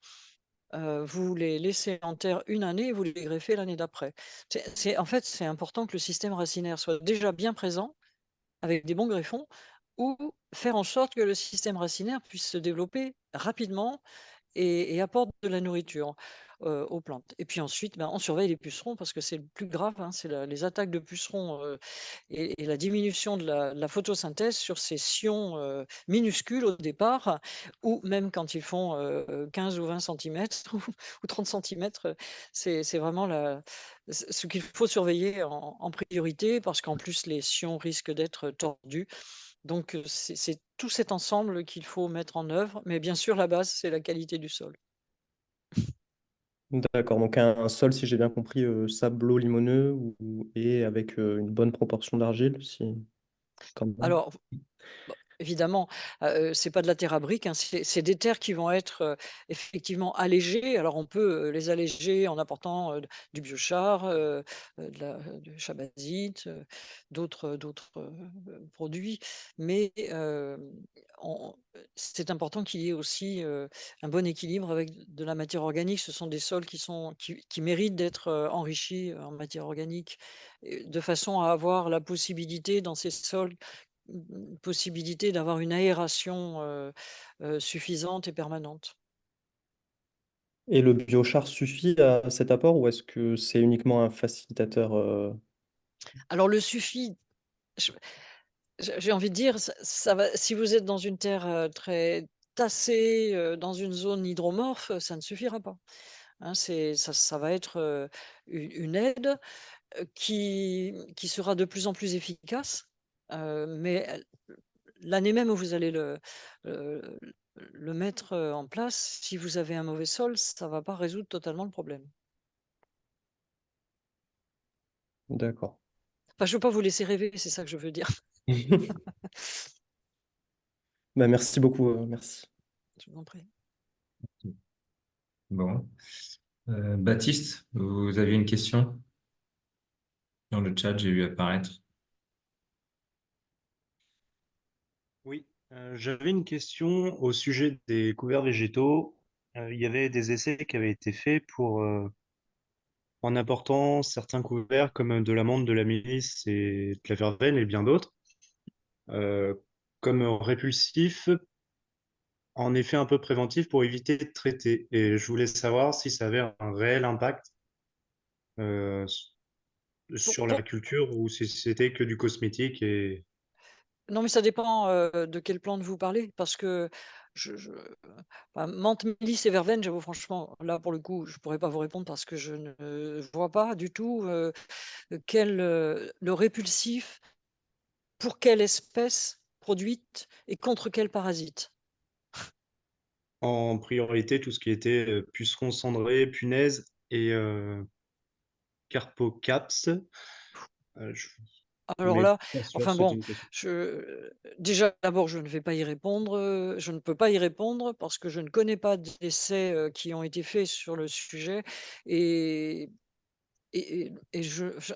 [SPEAKER 2] vous les laissez en terre une année et vous les greffez l'année d'après. En fait, c'est important que le système racinaire soit déjà bien présent avec des bons greffons ou faire en sorte que le système racinaire puisse se développer rapidement et apporte de la nourriture, aux plantes. Et puis ensuite, ben, on surveille les pucerons parce que c'est le plus grave, hein, c'est les attaques de pucerons, et la diminution de la photosynthèse sur ces sions, minuscules au départ ou même quand ils font, 15 ou 20 centimètres ou 30 centimètres, c'est vraiment ce qu'il faut surveiller en priorité parce qu'en plus les sions risquent d'être tordus. Donc c'est tout cet ensemble qu'il faut mettre en œuvre, mais bien sûr la base, c'est la qualité du sol.
[SPEAKER 5] D'accord, donc un sol, si j'ai bien compris, sablo-limoneux et avec une bonne proportion d'argile, si quand même.
[SPEAKER 2] Alors, Évidemment, c'est pas de la terre à briques, hein, c'est des terres qui vont être, effectivement allégées. Alors on peut, les alléger en apportant, du biochar, de la du chabazite, d'autres, produits. Mais, c'est important qu'il y ait aussi, un bon équilibre avec de la matière organique. Ce sont des sols qui méritent d'être, enrichis, en matière organique, de façon à avoir la possibilité dans ces sols possibilité d'avoir une aération, suffisante et permanente.
[SPEAKER 5] Et le biochar suffit à cet apport ou est-ce que c'est uniquement un facilitateur?
[SPEAKER 2] Alors le suffit, je j'ai envie de dire, ça va si vous êtes dans une terre, très tassée, dans une zone hydromorphe, ça ne suffira pas, hein. Ça va être, une aide, qui sera de plus en plus efficace, mais l'année même où vous allez heu, le mettre, en place, si vous avez un mauvais sol, ça va pas résoudre totalement le problème.
[SPEAKER 5] D'accord.
[SPEAKER 2] Enfin, je veux pas vous laisser rêver, c'est ça que je veux dire.
[SPEAKER 5] Bah, merci beaucoup, merci.
[SPEAKER 2] Je vous en prie.
[SPEAKER 1] Bon. Baptiste, vous avez une question dans le chat, j'ai vu apparaître.
[SPEAKER 6] Oui, j'avais une question au sujet des couverts végétaux. Il y avait des essais qui avaient été faits pour, en apportant certains couverts comme de l'amande, de la mélisse et de la verveine et bien d'autres, euh, comme répulsifs en effet un peu préventif pour éviter de traiter. Et je voulais savoir si ça avait un réel impact euh,
[SPEAKER 2] Pour
[SPEAKER 6] sur la
[SPEAKER 2] pour
[SPEAKER 6] culture ou si c'était que du cosmétique et
[SPEAKER 2] non, mais ça dépend, de quelle plante vous parlez parce que je bah, menthe, mélisse et verveine, j'avoue franchement, là, pour le coup, je pourrais pas vous répondre parce que je ne vois pas du tout, le répulsif pour quelle espèce produite et contre quel parasite?
[SPEAKER 6] en priorité tout ce qui était pucerons cendrés, punaises et Carpocaps. Je...
[SPEAKER 2] Alors
[SPEAKER 6] Mais
[SPEAKER 2] là,
[SPEAKER 6] pas sûr,
[SPEAKER 2] enfin
[SPEAKER 6] c'était
[SPEAKER 2] bon,
[SPEAKER 6] une question.
[SPEAKER 2] déjà d'abord, je ne vais pas y répondre, je ne peux pas y répondre parce que je ne connais pas d'essais, qui ont été faits sur le sujet et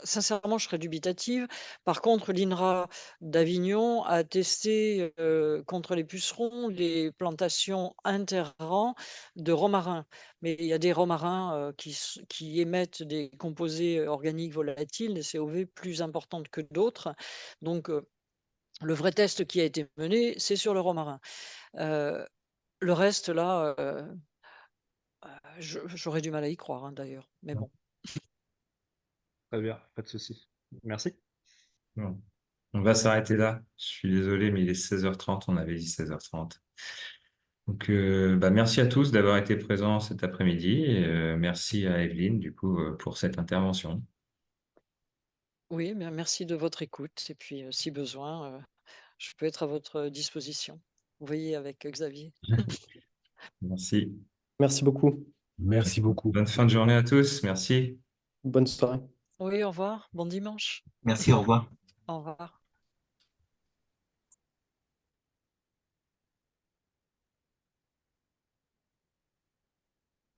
[SPEAKER 2] sincèrement, je serais dubitative. Par contre, l'INRA d'Avignon a testé, contre les pucerons, les plantations interrants de romarin. Mais il y a des romarins, qui émettent des composés, organiques volatiles, des COV plus importantes que d'autres. Donc, le vrai test qui a été mené, c'est sur le romarin. Heu, le reste là, j'aurais du mal à y croire, hein, d'ailleurs, mais bon.
[SPEAKER 6] Très bien, pas de souci. Merci.
[SPEAKER 1] Bon. On va s'arrêter là. Je suis désolé, mais il est 16h30, on avait dit 16h30. Donc, bah, merci à tous d'avoir été présents cet après-midi. Et, merci à Evelyne, du coup, pour cette intervention.
[SPEAKER 2] Oui, bien merci de votre écoute et puis, si besoin, je peux être à votre disposition. Vous voyez avec Xavier.
[SPEAKER 1] Merci.
[SPEAKER 5] Merci beaucoup.
[SPEAKER 3] Merci beaucoup.
[SPEAKER 1] Bonne fin de journée à tous. Merci.
[SPEAKER 5] Bonne soirée.
[SPEAKER 2] Oui, au revoir, bon dimanche.
[SPEAKER 7] Merci, au revoir.
[SPEAKER 2] Au revoir.